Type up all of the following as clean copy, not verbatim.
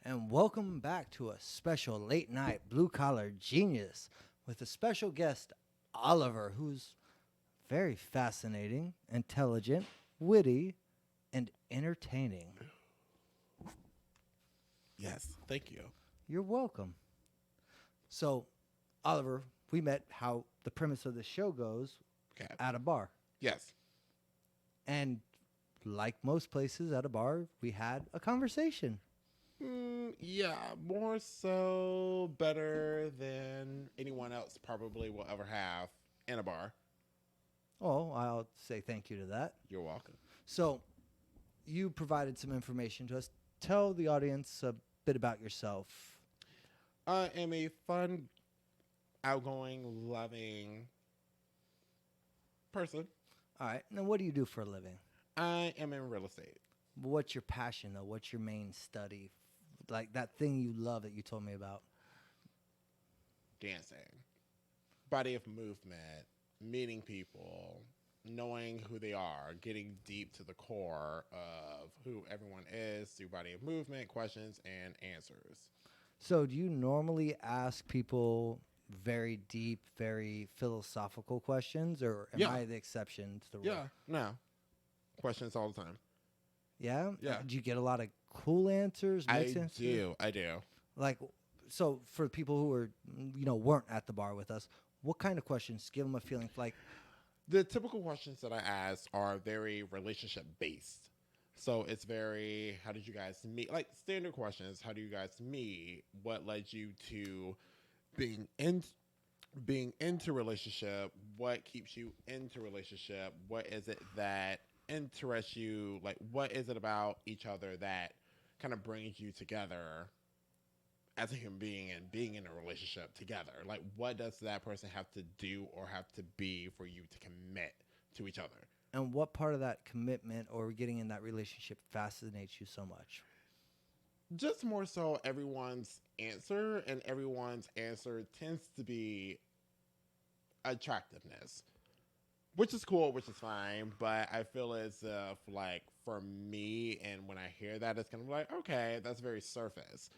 and welcome back to a special late night blue collar genius with a special guest, Oliver, who's very fascinating, intelligent, witty, and entertaining. Yes, thank you. You're welcome. So, Oliver, we met how the premise of the show goes Okay. at a bar. Yes. And like most places at a bar, we had a conversation. Yeah, more so better than anyone else probably will ever have in a bar. Oh, I'll say thank you to that. You're welcome. So, you provided some information to us. Tell the audience a bit about yourself. I am a fun, outgoing, loving person. All right. Now, what do you do for a living? I am in real estate. What's your passion, though? What's your main study? Like that thing you love that you told me about. Dancing, body of movement, meeting people, knowing who they are, getting deep to the core of who everyone is through body of movement, questions, and answers. So, do you normally ask people very deep, very philosophical questions, or am Yeah. I the exception to the rule? Yeah, no. Questions all the time. Yeah? Yeah. Do you get a lot of cool answers? I Mixed answers? do. Like, so for people who are, weren't at the bar with us, what kind of questions give them a feeling like, The typical questions that I ask are very relationship based. So it's very, how did you guys meet? Like standard questions. How do you guys meet? What led you to being in being into relationship? What keeps you into relationship? What is it that interests you? Like what is it about each other that kind of brings you together as a human being and being in a relationship together? Like what does that person have to do or have to be for you to commit to each other? and what part of that commitment or getting in that relationship fascinates you so much? Just more so everyone's answer, and everyone's answer tends to be attractiveness, which is cool, which is fine. But I feel as if, like, for me, and when I hear that, it's kind of like, okay, that's very surface.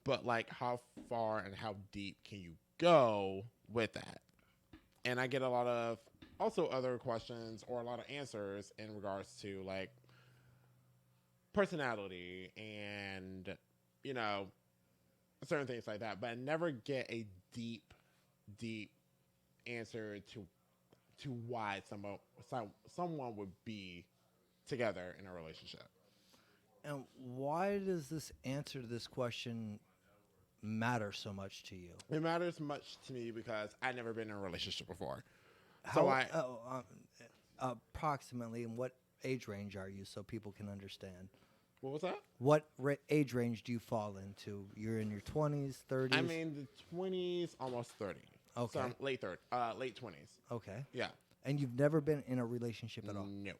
But, like, how far and how deep can you go with that? And I get a lot of also other questions or a lot of answers in regards to, like, personality and, you know, certain things like that. But I never get a deep answer to why someone would be together in a relationship. And why does this answer to this question matter so much to you? It matters much to me because I've never been in a relationship before. How So I approximately in what age range are you so people can understand? what was that? What age range do you fall into? You're in your 20s, 30s? I mean the 20s, almost 30. Okay. So I'm late 20s. Okay. Yeah. And you've never been in a relationship at all? No.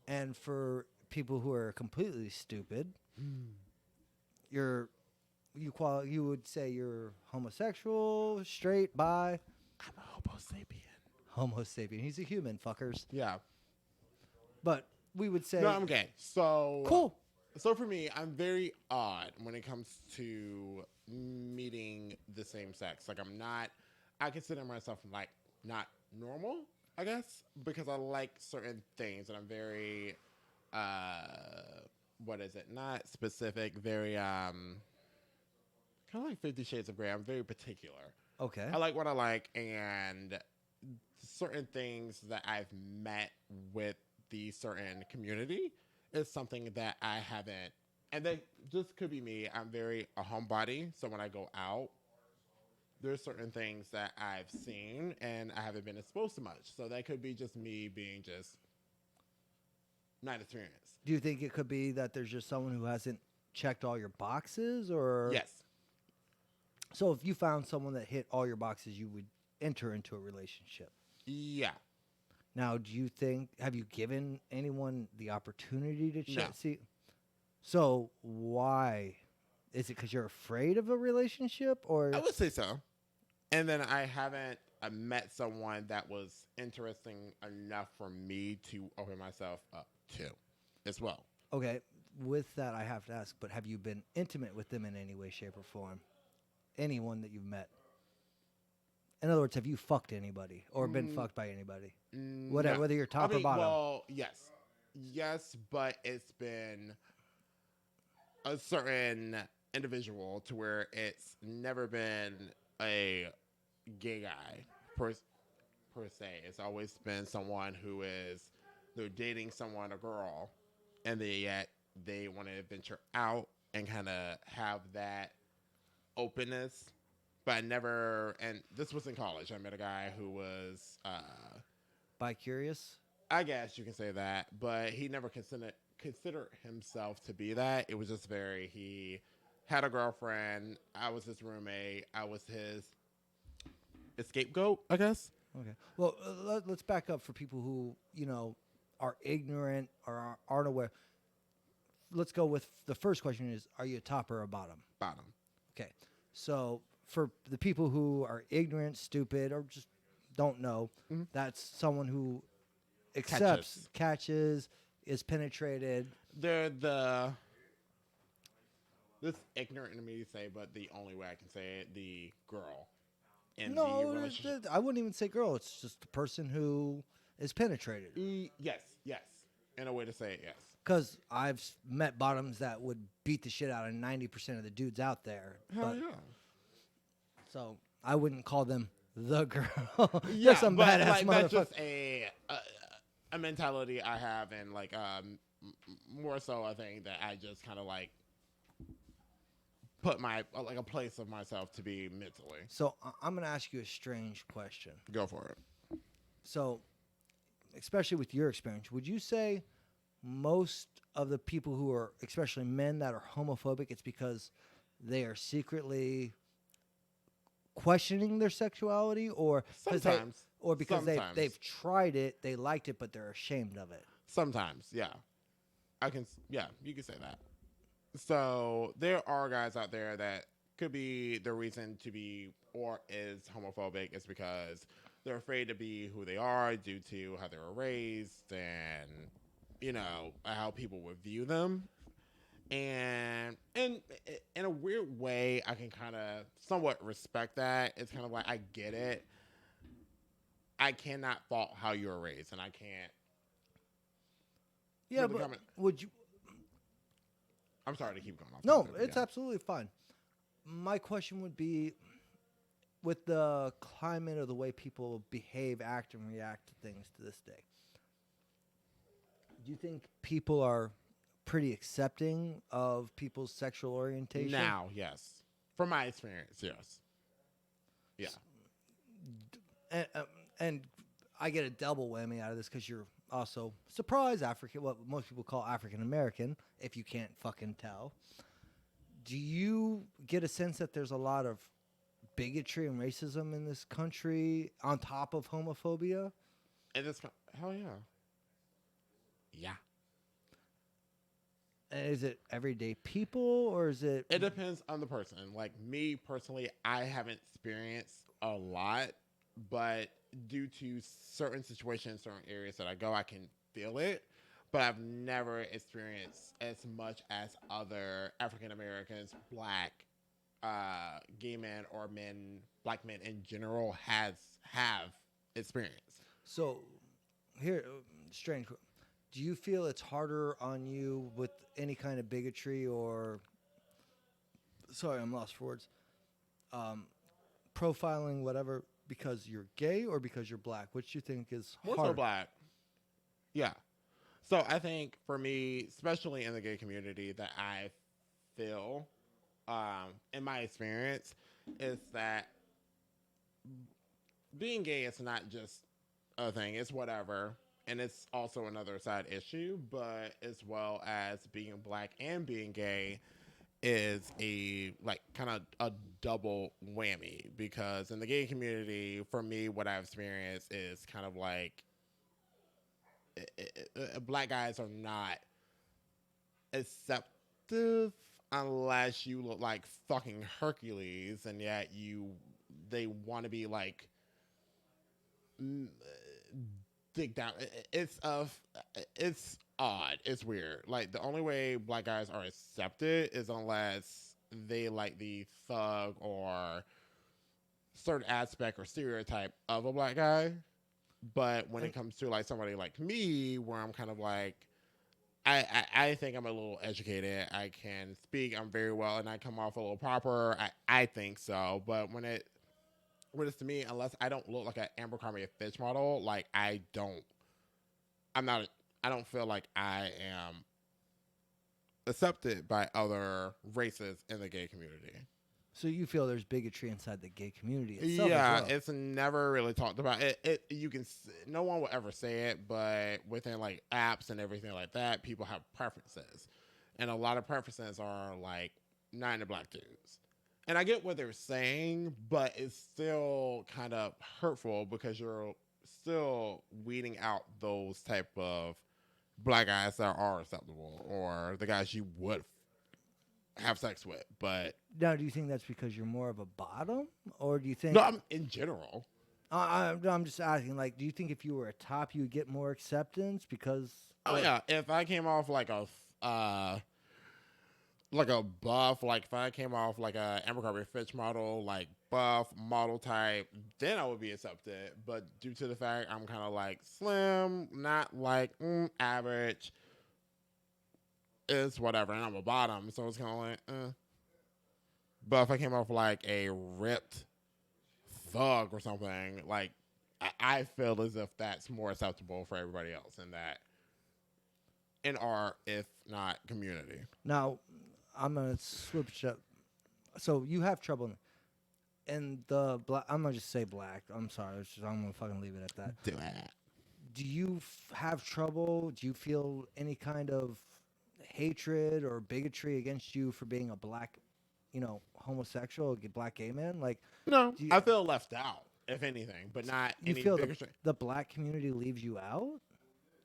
And for people who are completely stupid, you would say you're homosexual, straight, bi, I'm a homo sapien. homo sapien. He's a human, fuckers. Yeah. But we would say No, I'm gay. So cool. So for me, I'm very odd when it comes to meeting the same sex. Like I consider myself like not normal, I guess, because I like certain things and I'm very, what is it? Not specific, very, kind of like 50 Shades of Grey. I'm very particular. Okay. I like what I like, and certain things that I've met with the certain community is something that I haven't. And that just could be me. I'm very a homebody, so when I go out, there's certain things that I've seen and I haven't been exposed to much. So that could be just me being just not experienced. Do you think it could be that there's just someone who hasn't checked all your boxes, or Yes. So if you found someone that hit all your boxes, you would enter into a relationship. Yeah. Now, have you given anyone the opportunity to check? No. See, so why? Is it because you're afraid of a relationship, or I would say so. And then I haven't met someone that was interesting enough for me to open myself up to as well. okay? with that, I have to ask, but have you been intimate with them in any way, shape, or form? Anyone that you've met? In other words, have you fucked anybody or been fucked by anybody? Whatever, No. whether you're top or bottom. Well, yes, but it's been a certain individual to where it's never been a gay guy per se. It's always been someone who is they're dating someone, a girl, and yet they want to venture out and kind of have that openness. But I never, and this was in college. I met a guy who was, Bi-curious? I guess you can say that, but he never considered himself to be that. It was just he had a girlfriend. I was his roommate. I was his scapegoat, I guess. Okay. Well, let's back up for people who, are ignorant or aren't aware. Let's go with the first question is, are you a top or a bottom? Bottom. Okay. So for the people who are ignorant, stupid, or just don't know, that's someone who accepts, catches, is penetrated. They're this ignorant to me to say, but the only way I can say it, the girl in the relationship. I wouldn't even say girl. It's just the person who is penetrated. Yes. In a way to say it, yes. Because I've met bottoms that would beat the shit out of 90% of the dudes out there. Hell yeah. So I wouldn't call them the girl. Yeah, some but badass that's motherfucker. just a mentality I have, and more so I think that I just kind of put a place of myself to be mentally. So I'm gonna ask you a strange question. Go for it. So, especially with your experience, would you say most of the people who are, especially men that are homophobic, it's because they are secretly questioning their sexuality, or sometimes, because they've tried it, they liked it, but they're ashamed of it? Sometimes, yeah. You can say that. So there are guys out there that could be the reason to be or is homophobic is because they're afraid to be who they are due to how they were raised and how people would view them. And in a weird way, I can kind of somewhat respect that. It's kind of like, I get it. I cannot fault how you were raised, and I can't. Yeah, but would you? I'm sorry to keep going off. No, it's absolutely fine. My question would be, with the climate of the way people behave, act, and react to things to this day, do you think people are pretty accepting of people's sexual orientation? Now, yes. From my experience, yes. Yeah. And I get a double whammy out of this because you're also, surprise, African, what most people call African American, if you can't fucking tell. Do you get a sense that there's a lot of bigotry and racism in this country on top of homophobia? Hell yeah. Yeah. Is it everyday people, or is it? It depends on the person. Like me personally, I haven't experienced a lot, but due to certain situations, certain areas that I go, I can feel it. But I've never experienced as much as other African Americans, black, gay men, or black men in general have experienced. So, here, strange. Do you feel it's harder on you with any kind of bigotry or, sorry, I'm lost for words, profiling, whatever, because you're gay or because you're black? Which do you think is harder? More so black. Yeah. So I think for me, especially in the gay community, that I feel, in my experience, is that being gay is not just a thing. It's whatever. And it's also another side issue, but as well as being black and being gay is kind of a double whammy, because in the gay community, for me, what I've experienced is kind of like black guys are not acceptive unless you look like fucking Hercules, and yet they want to be like dig down. It's odd. It's weird. Like the only way black guys are accepted is unless they like the thug or certain aspect or stereotype of a black guy. But when it And comes to like somebody like me, where I'm kind of like, I think I'm a little educated. I can speak. I'm very well, and I come off a little proper. I think so. But when it's to me, unless I don't look like an Abercrombie and Fitch model, like I don't. I'm not. I don't feel like I am accepted by other races in the gay community. so you feel there's bigotry inside the gay community itself as Yeah, well. it's never really talked about. It you can no one will ever say it, but within like apps and everything like that, people have preferences, and a lot of preferences are like not into black dudes. And I get what they're saying, but it's still kind of hurtful because you're still weeding out those type of black guys that are acceptable or the guys you would have sex with. But Now, do you think that's because you're more of a bottom, or do you no, think? I'm in general. I'm just asking. Like, do you think if you were a top, you would get more acceptance because? Oh yeah, if I came off like a buff, like if I came off like a Abercrombie Fitch model, like buff model type, then I would be accepted. But due to the fact I'm kind of like slim, not like average, it's whatever, and I'm a bottom, so it's kind of like. But if I came off like a ripped thug or something, like I feel as if that's more acceptable for everybody else in that in our if not community. Now, I'm gonna switch up. So you have trouble in the black. I'm gonna just say black. I'm sorry. I'm gonna fucking leave it at that. Do that. Do you have trouble? Do you feel any kind of hatred or bigotry against you for being a black, homosexual, black gay man? Like, No, do you, I feel left out, if anything, but not you any feel bigger. the black community leaves you out?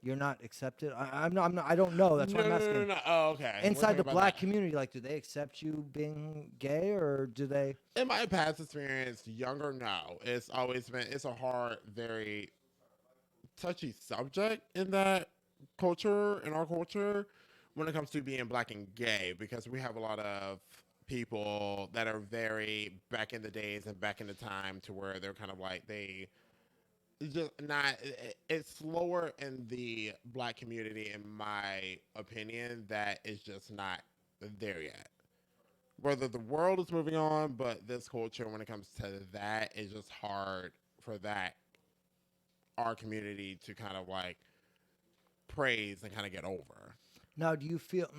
You're not accepted. I'm not. I'm not. I don't know. That's why I'm No, no, no, asking. no. Oh, okay. We're Inside talking the about black that. community, like, do they accept you being gay, or do they? In my past experience, younger, no. It's always been. It's a hard, very touchy subject in that culture, in our culture, when it comes to being black and gay, because we have a lot of people that are very back in the days and back in the time to where they're kind of like they just not it's slower in the black community in my opinion that is just not there yet, whether the world is moving on, but this culture when it comes to that is just hard for that our community to kind of like praise and kind of get over. Now, do you feel?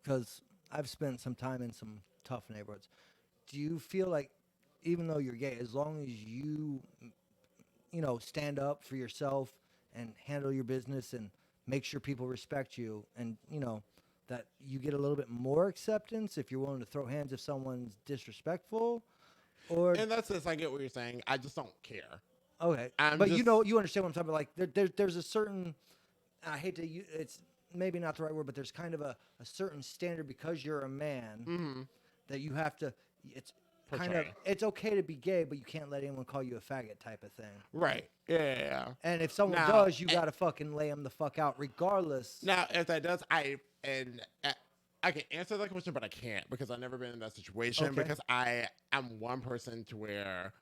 Because I've spent some time in some tough neighborhoods. Do you feel like, even though you're gay, as long as you, stand up for yourself and handle your business and make sure people respect you, and that you get a little bit more acceptance if you're willing to throw hands if someone's disrespectful, or And that's this. I get what you're saying. I just don't care. okay, I'm but just you understand what I'm talking about. Like there's a certain, I hate to use it's maybe not the right word, but there's kind of a certain standard because you're a man mhm, that you have to. It's kind of portray. it's okay to be gay, but you can't let anyone call you a faggot type of thing. Right. Yeah. And if someone Now, does, you gotta fucking lay them the fuck out, regardless. now, if that does, I can answer that question, but I can't because I've never been in that situation. Okay. Because I'm one person to where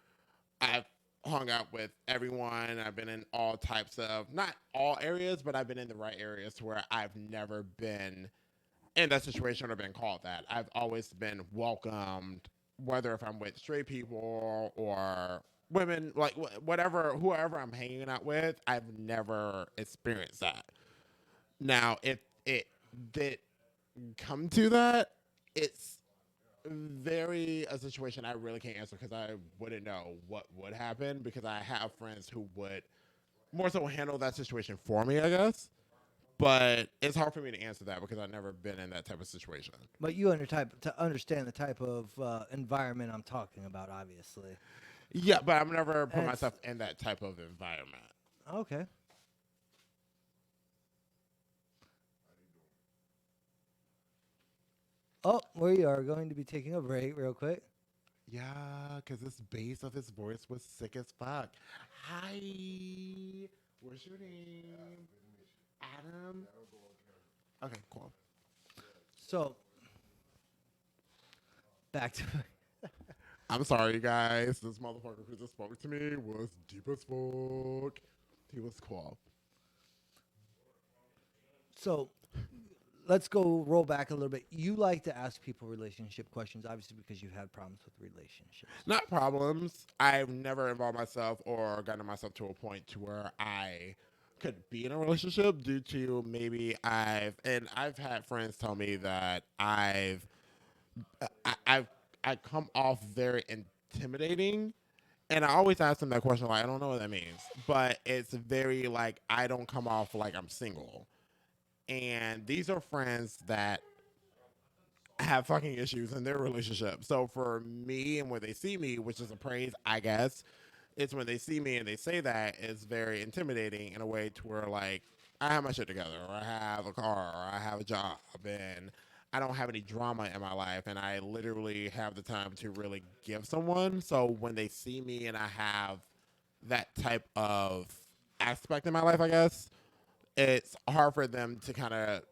I've hung out with everyone. I've been in all types of not all areas, but I've been in the right areas to where I've never been in that situation or been called that. I've always been welcomed, whether if I'm with straight people or women, like whatever, whoever I'm hanging out with, I've never experienced that. Now, if it did come to that, it's very a situation I really can't answer because I wouldn't know what would happen because I have friends who would more so handle that situation for me, I guess. But it's hard for me to answer that because I've never been in that type of situation. But you understand the type of environment I'm talking about, obviously. Yeah, but I've never put And it's myself in that type of environment. okay. Oh, we are going to be taking a break real quick. Yeah, because this bass of his voice was sick as fuck. Hi, what's your name? Adam. Okay, cool. So back to I'm sorry, you guys. This motherfucker who just spoke to me was deep as fuck. He was cool. so let's go roll back a little bit. You like to ask people relationship questions, obviously because you've had problems with relationships. Not problems. I've never involved myself or gotten myself to a point to where I could be in a relationship due to maybe I've had friends tell me that I've I come off very intimidating. And I always ask them that question, like, I don't know what that means. But it's very like I don't come off like I'm single. And these are friends that have fucking issues in their relationship. So for me and when they see me, which is a praise, I guess, it's when they see me and they say that, it's very intimidating in a way to where like I have my shit together, or I have a car, or I have a job, and I don't have any drama in my life, and I literally have the time to really give someone. So when they see me and I have that type of aspect in my life, I guess it's hard for them to kind of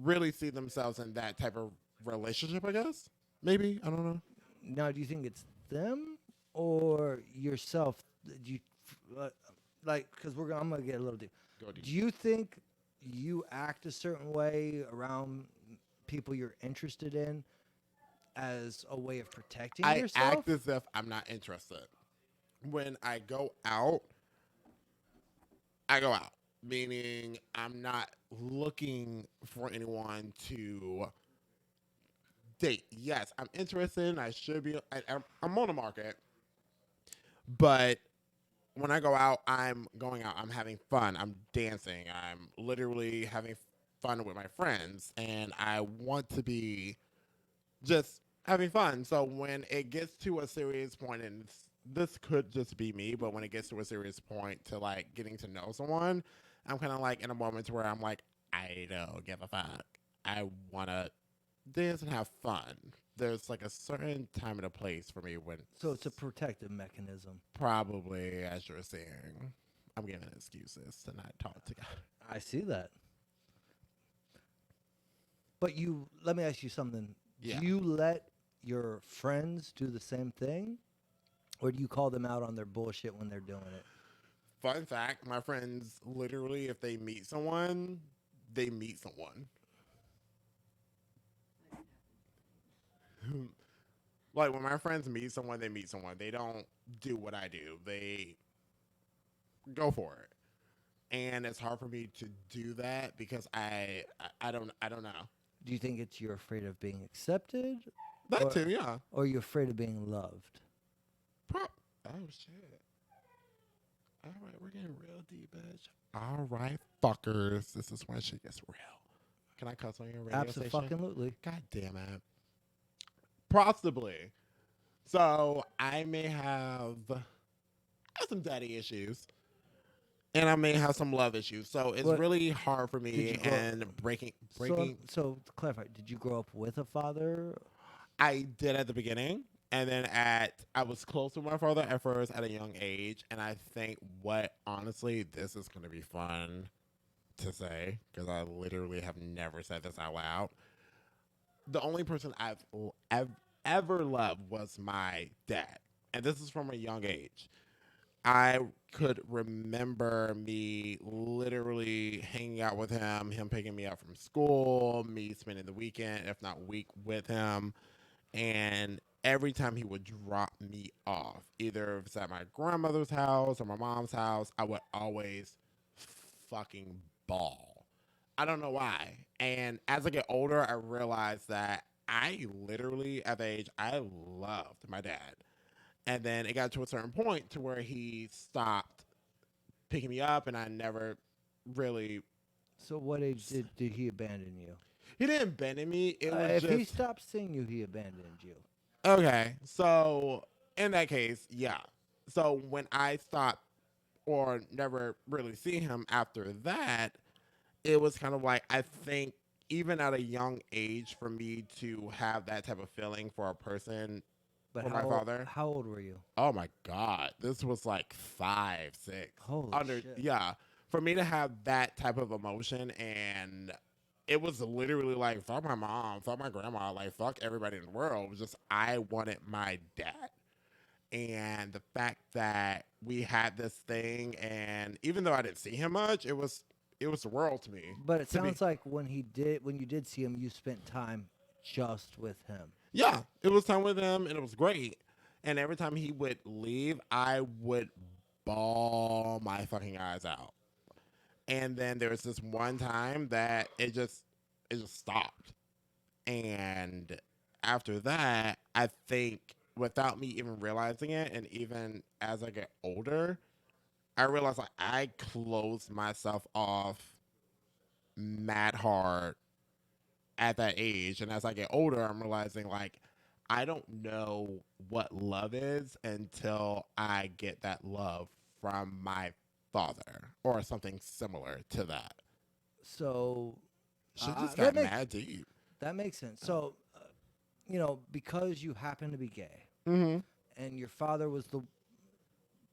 really see themselves in that type of relationship, I guess. Maybe. I don't know. Now, do you think it's them or yourself? Do you uh, like? Because I'm gonna get a little deep. Go deep. Do you think you act a certain way around people you're interested in as a way of protecting I yourself? act as if I'm not interested. When I go out, I go out. Meaning I'm not looking for anyone to date. Yes, I'm interested. I should be. I'm on the market. But when I go out, I'm going out. I'm having fun. I'm dancing. I'm literally having fun with my friends. And I want to be just having fun. So when it gets to a serious point, and this could just be me, but when it gets to a serious point to like getting to know someone, I'm kind of like in a moment where I'm like, I don't give a fuck. I want to dance and have fun. There's like a certain time and a place for me when So it's a protective mechanism. probably, as you're saying, I'm giving excuses to not talk to guys. I see that. But let me ask you something. Yeah. Do you let your friends do the same thing? Or do you call them out on their bullshit when they're doing it? Fun fact, my friends literally, if they meet someone, they meet someone. Like when my friends meet someone, they meet someone. They don't do what I do. They go for it. And it's hard for me to do that because I don't know. Do you think it's you're afraid of being accepted? That Or, too, yeah. or you're afraid of being loved? Oh shit. All right, we're getting real deep, bitch. All right, fuckers. This is when shit gets real. Can I cuss on your radio station? Absolutely. God damn it. Possibly. So I may have some daddy issues, and I may have some love issues. So it's What- really hard for Did me you grow- and breaking. So to clarify, did you grow up with a father? I did at the beginning, and then I was close to my father at first at a young age, and I think honestly this is going to be fun to say because I literally have never said this out loud. The only person ever loved was my dad, and this is from a young age. I could remember me literally hanging out with him picking me up from school, me spending the weekend, if not week, with him. And every time he would drop me off, either if it's at my grandmother's house or my mom's house, I would always fucking bawl. I don't know why. And as I get older, I realize that I literally, at the age, I loved my dad. And then it got to a certain point to where he stopped picking me up, and I never really. So what age did he abandon you? He didn't abandon me. It was If just he stopped seeing you, he abandoned you. okay. So in that case, yeah. So when I stopped or never really see him after that, it was kind of like I think even at a young age for me to have that type of feeling for a person But for my father. How old were you? Oh my God. This was like 5, 6. Holy shit. Yeah. For me to have that type of emotion and it was literally like, fuck my mom, fuck my grandma, like, fuck everybody in the world. It was just, I wanted my dad. And the fact that we had this thing, and even though I didn't see him much, it was the world to me. But it To be, sounds like when you did see him, you spent time just with him. yeah, it was time with him, and it was great. And every time he would leave, I would bawl my fucking eyes out. And then there was this one time that it just stopped. And after that, I think without me even realizing it, and even as I get older, I realized like I closed myself off mad hard at that age. And as I get older, I'm realizing like I don't know what love is until I get that love from my father or something similar to that. So She just that got makes mad deep. sense. So, because you happen to be gay, Mm-hmm. and your father was the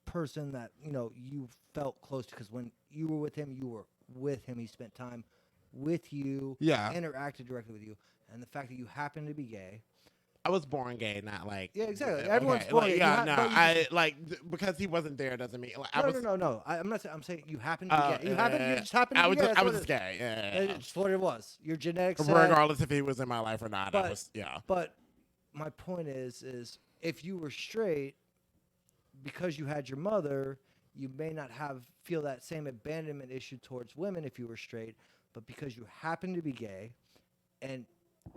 person that you felt close to, because when you were with him, you were with him. He spent time with you, Yeah. interacted directly with you, and the fact that you happen to be gay. I was born gay, not like Yeah, exactly. okay, Everyone's born like, gay. yeah, no, But you I like because he wasn't there doesn't mean like I no, was. no, no, no. I'm not saying. I'm saying you happen to be gay. You just happen to I be was gay. just, That's I what was it just is. gay. Yeah. That's what it was. Your genetics said. Regardless if he was in my life or not, I But was yeah. but my point is if you were straight, because you had your mother, you may not feel that same abandonment issue towards women if you were straight, but because you happen to be gay, and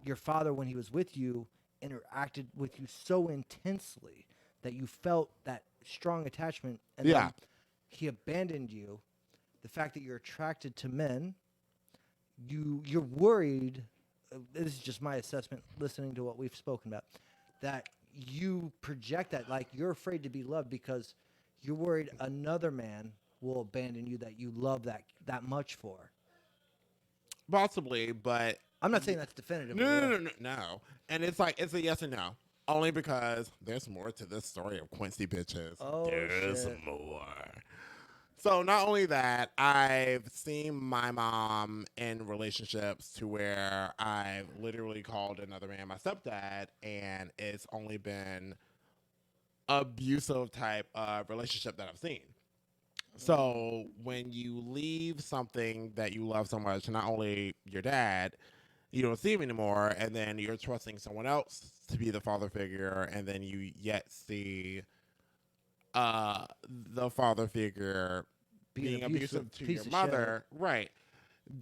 your father, when he was with you, interacted with you so intensely that you felt that strong attachment, and Yeah. then he abandoned you. The fact that you're attracted to men, you're worried. This is just my assessment, listening to what we've spoken about, that you project that like you're afraid to be loved because you're worried another man will abandon you that you love that much for. Possibly, but I'm not saying that's definitive. no. And it's like it's a yes and no. Only because there's more to this story of Quincy bitches. Oh, There's shit. more. So not only that, I've seen my mom in relationships to where I've literally called another man my stepdad, and it's only been abusive type of relationship that I've seen. So when you leave something that you love so much, not only your dad, you don't see him anymore, and then you're trusting someone else to be the father figure, and then you yet see uh the father figure Be an being abusive to piece your of mother, right?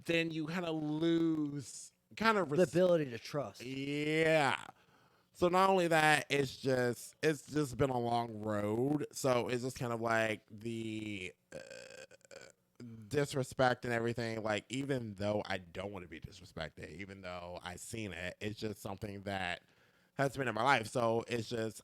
Then you kind of lose the ability to trust. yeah. So not only that, it's just been a long road. So it's just kind of like the disrespect and everything. Like even though I don't want to be disrespected, even though I seen it, it's just something that has been in my life. So it's just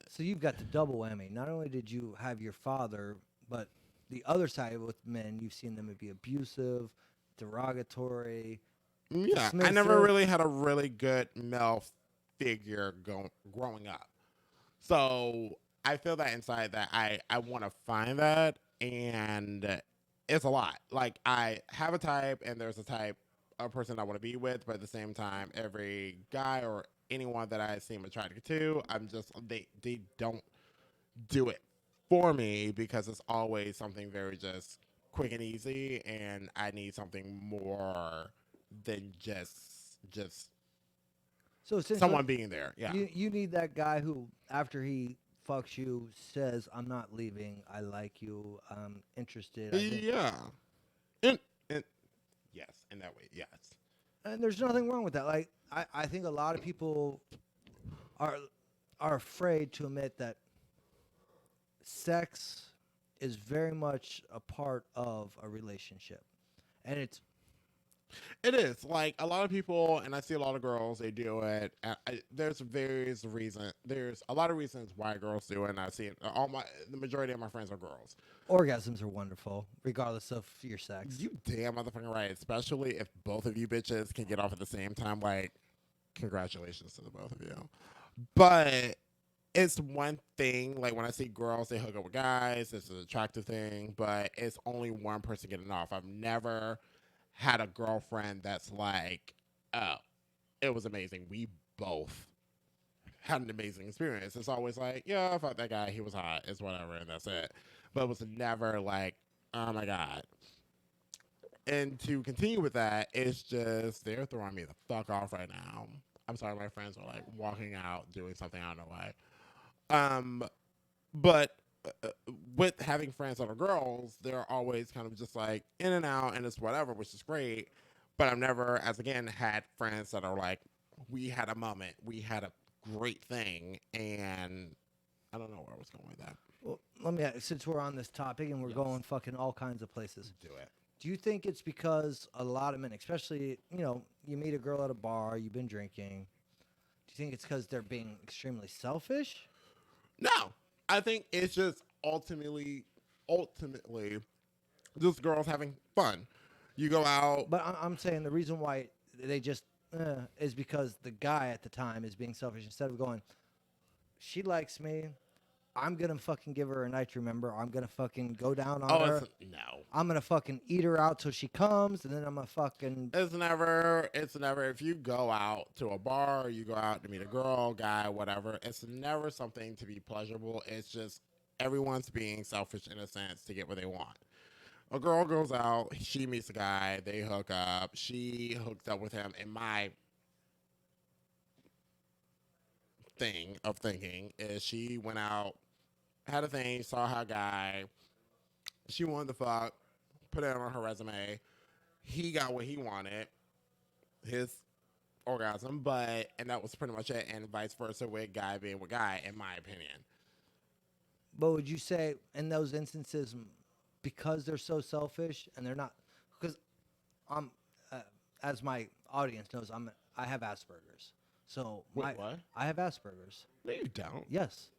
So you've got the double whammy. Not only did you have your father, but the other side with men, you've seen them be abusive, derogatory, yeah, I never dismissive. really had a really good male figure growing up. So I feel that inside that I want to find that, and it's a lot. Like I have a type, and there's a type of person I want to be with, but at the same time, every guy or anyone that I seem attracted to, I'm just they don't do it for me because it's always something very just quick and easy, and I need something more than just So essentially, someone being there. Yeah. you need that guy who, after he fucks you, says, "I'm not leaving. I like you. I'm interested." I think, Yeah. And yes, in that way, yes. and there's nothing wrong with that. Like I think a lot of people are afraid to admit that sex is very much a part of a relationship, and it's It is like a lot of people, and I see a lot of girls. They do it. There's various reasons. There's a lot of reasons why girls do it, and I see it. The majority of my friends are girls. orgasms are wonderful, regardless of your sex. You damn motherfucking right. Especially if both of you bitches can get off at the same time. Like, congratulations to the both of you. But it's one thing. Like when I see girls, they hook up with guys. It's an attractive thing, but it's only one person getting off. I've never had a girlfriend that's like, oh, it was amazing. We both had an amazing experience. It's always like, yeah, I fucked that guy. He was hot. It's whatever, and that's it. But it was never like, oh my god. And to continue with that, it's just they're throwing me the fuck off right now. I'm sorry, my friends are like walking out doing something. I don't know why. Um, but with having friends that are girls, they're always kind of just like in and out, and it's whatever, which is great. But I've never, as again, had friends that are like, we had a moment, we had a great thing, and I don't know where I was going with that. Well, let me ask, since we're on this topic and we're Yes. going fucking all kinds of places. Do it. Do you think it's because a lot of men, especially, you meet a girl at a bar, you've been drinking. Do you think it's because they're being extremely selfish? No, I think it's just ultimately, just girls having fun. You go out. But I'm saying the reason why they just is because the guy at the time is being selfish instead of going, she likes me. I'm going to fucking give her a night to remember. I'm going to fucking go down on her. No. I'm going to fucking eat her out till she comes, and then I'm going to fucking... It's never, if you go out to a bar, you go out to meet a girl, guy, whatever, it's never something to be pleasurable. It's just everyone's being selfish in a sense to get what they want. A girl goes out, she meets a guy, they hook up, she hooks up with him. In my thing of thinking is she went out, had a thing, saw her guy, she wanted to fuck, put it on her resume. He got what he wanted, his orgasm, and that was pretty much it, and vice versa with guy being with guy, in my opinion. But would you say in those instances, because they're so selfish and they're not... Because I'm, as my audience knows, I have Asperger's. So Wait, what? I have Asperger's. No, you don't. Yes.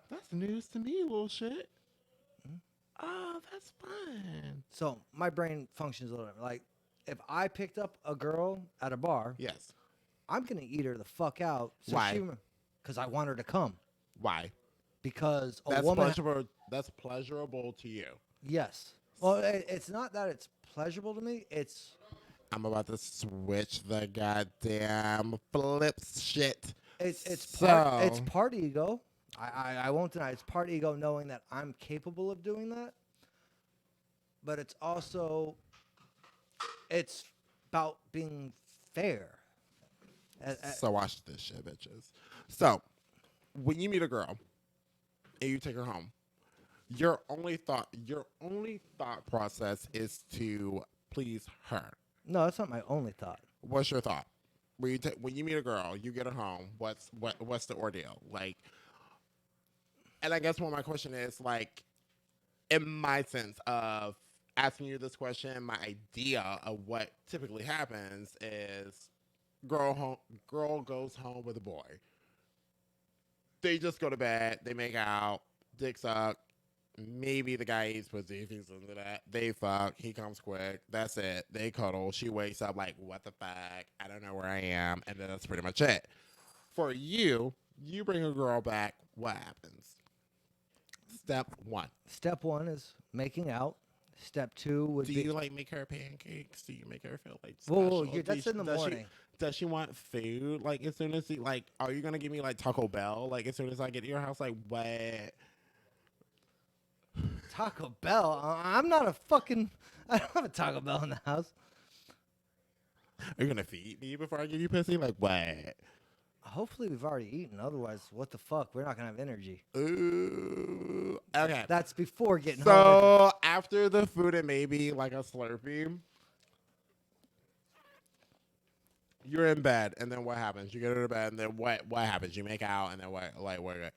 That's news to me, little shit. Oh, that's fun. So my brain functions a little different. Like, if I picked up a girl at a bar, Yes. I'm gonna eat her the fuck out. So Why? Because I want her to come. Why? Because a That's woman. pleasurable. That's pleasurable to you. Yes. Well, it's not that it's pleasurable to me. It's I'm about to switch the goddamn flips shit. it's So- part ego. I won't deny it's part ego knowing that I'm capable of doing that. But it's also it's about being fair. So watch this shit, bitches. So when you meet a girl and you take her home, your only thought process is to please her. No, that's not my only thought. What's your thought? When you meet a girl, you get her home. What's the ordeal like? And I guess what my question is like, in my sense of asking you this question, my idea of what typically happens is girl goes home with a boy. They just go to bed, they make out, dick suck. Maybe the guy eats pussy if he's into that. They fuck, he comes quick. That's it. They cuddle. She wakes up like, what the fuck? I don't know where I am. And then that's pretty much it. For you bring a girl back, what happens? Step one. Step one is making out. Step two would Do be. you like make her pancakes? Do you make her feel like Whoa, special? that's in the morning. Does she want food? Like as soon as are you gonna give me like Taco Bell? Like as soon as I get to your house, like what? Taco Bell? I'm not a fucking. I don't have a Taco Bell in the house. Are you gonna feed me before I give you pussy? Like what? Hopefully we've already eaten. Otherwise, what the fuck? We're not gonna have energy. Ooh. Okay. That's before getting home. So after the food, it may be like a Slurpee. You're in bed, and then what happens? You get her to bed, and then what happens? You make out, and then what? Like where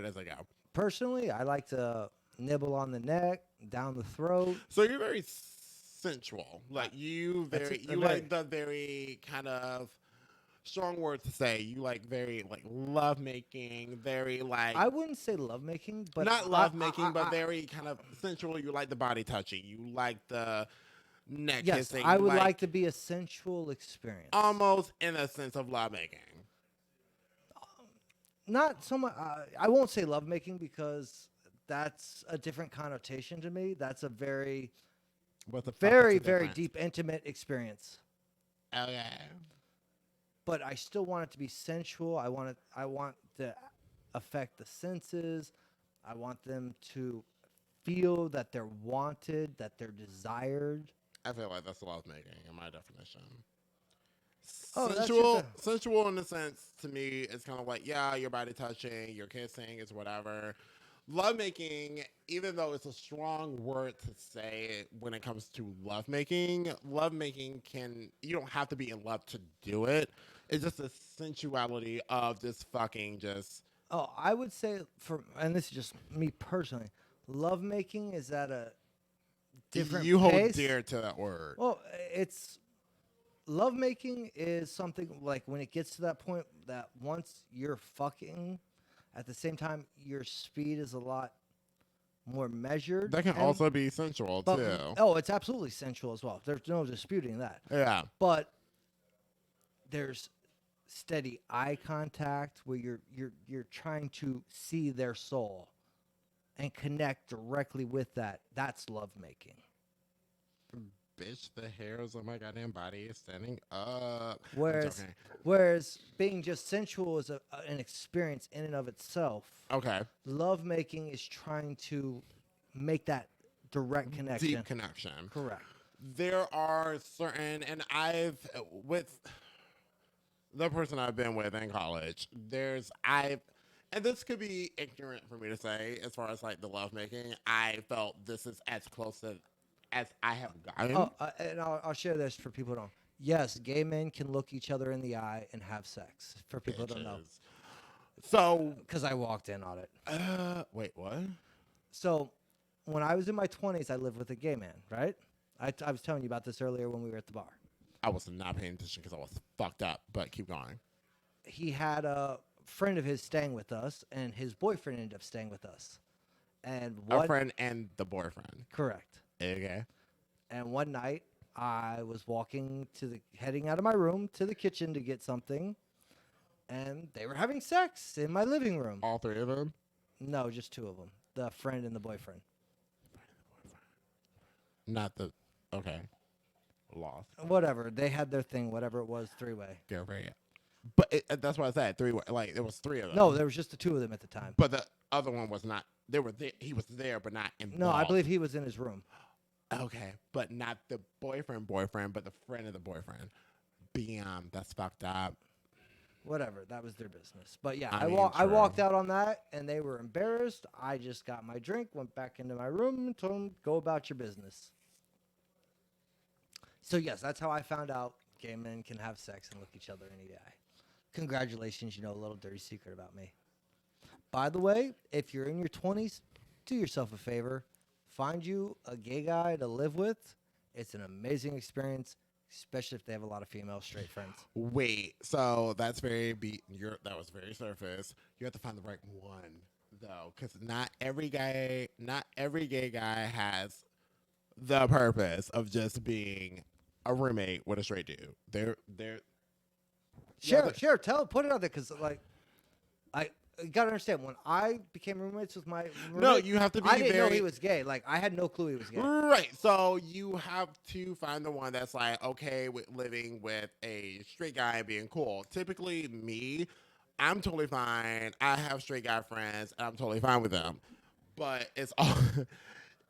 does it go? Personally, I like to nibble on the neck, down the throat. So you're very sensual. Like you like the very kind of strong word to say. You like very like love making, very like I wouldn't say lovemaking, but not love making, but very kind of sensual. You like the body touching. You like the neck yes, kissing. I would like to be a sensual experience. Almost in a sense of love making. Not so much. I won't say lovemaking because that's a different connotation to me. That's a very What the fuck is Very, the very difference? deep, intimate experience. Okay. But I still want it to be sensual. I want to affect the senses. I want them to feel that they're wanted, that they're desired. I feel like that's love making in my definition. Oh, that's your Sensual in the sense to me, it's kind of like, yeah, your body touching, your kissing, is whatever. Love making, even though it's a strong word to say when it comes to love making can, you don't have to be in love to do it. It's just the sensuality of this fucking just Oh, I would say and this is just me personally, lovemaking is at a different you hold pace. dear to that word. Well, it's lovemaking is something like when it gets to that point that once you're fucking, at the same time your speed is a lot more measured. That can and- also be sensual but, too. Oh, it's absolutely sensual as well. There's no disputing that. Yeah. But there's steady eye contact where you're trying to see their soul and connect directly with that. That's lovemaking. Bitch, the hairs on my goddamn body is standing up. I'm Whereas joking. whereas being just sensual is an experience in and of itself. Okay. Lovemaking is trying to make that direct connection. Deep connection. Correct. There are certain, and with the person I've been with in college, and this could be ignorant for me to say as far as like the lovemaking, I felt this is as close as I have gotten. Oh, and I'll share this for people who don't. Yes, gay men can look each other in the eye and have sex. For people who don't know, Bitches. So, because I walked in on it. wait, what? So, when I was in my 20s, I lived with a gay man. Right? I was telling you about this earlier when we were at the bar. I was not paying attention because I was fucked up, but keep going. He had a friend of his staying with us, and his boyfriend ended up staying with us. And A friend and the boyfriend. Correct. Okay. And one night, I was heading out of my room to the kitchen to get something, and they were having sex in my living room. All three of them? No, just two of them, the friend and the boyfriend. Not the. Okay. Lost. Whatever, they had their thing, whatever it was, three-way. Girlfriend. But that's what I said. Three. Like there was three of them. No, there was just the two of them at the time. But the other one was not. They were there. He was there, but not involved. No, I believe he was in his room. Okay, but not the boyfriend, but the friend of the boyfriend. Bam, that's fucked up. Whatever, that was their business. But yeah, I I mean, walked true. out on that, and they were embarrassed. I just got my drink, went back into my room, and told them, go about your business. So yes, that's how I found out gay men can have sex and look each other in the eye. Congratulations, you know a little dirty secret about me. By the way, if you're in your 20s, do yourself a favor. Find you a gay guy to live with. It's an amazing experience, especially if they have a lot of female straight friends. Wait, so that's that was very surface. You have to find the right one though, because not every gay guy has the purpose of just being a roommate with a straight dude. They're Put it out there, because like, you gotta understand, when I became roommates with my roommate, No, you have to be I didn't know very- he was gay. Like, I had no clue he was gay. Right. So you have to find the one that's like okay with living with a straight guy and being cool. Typically me, I'm totally fine. I have straight guy friends and I'm totally fine with them. But it's all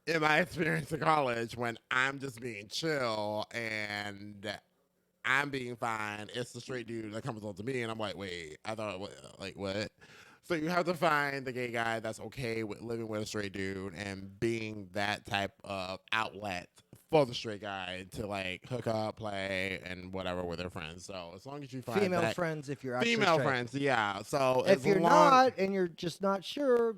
in my experience in college when I'm just being chill and I'm being fine, it's the straight dude that comes on to me and I'm like, wait, I thought like what? So you have to find the gay guy that's okay with living with a straight dude and being that type of outlet for the straight guy to like hook up, play, and whatever with their friends. So as long as you find Female that, friends, if you're actually female straight. friends, yeah. So If as you're long- not and you're just not sure,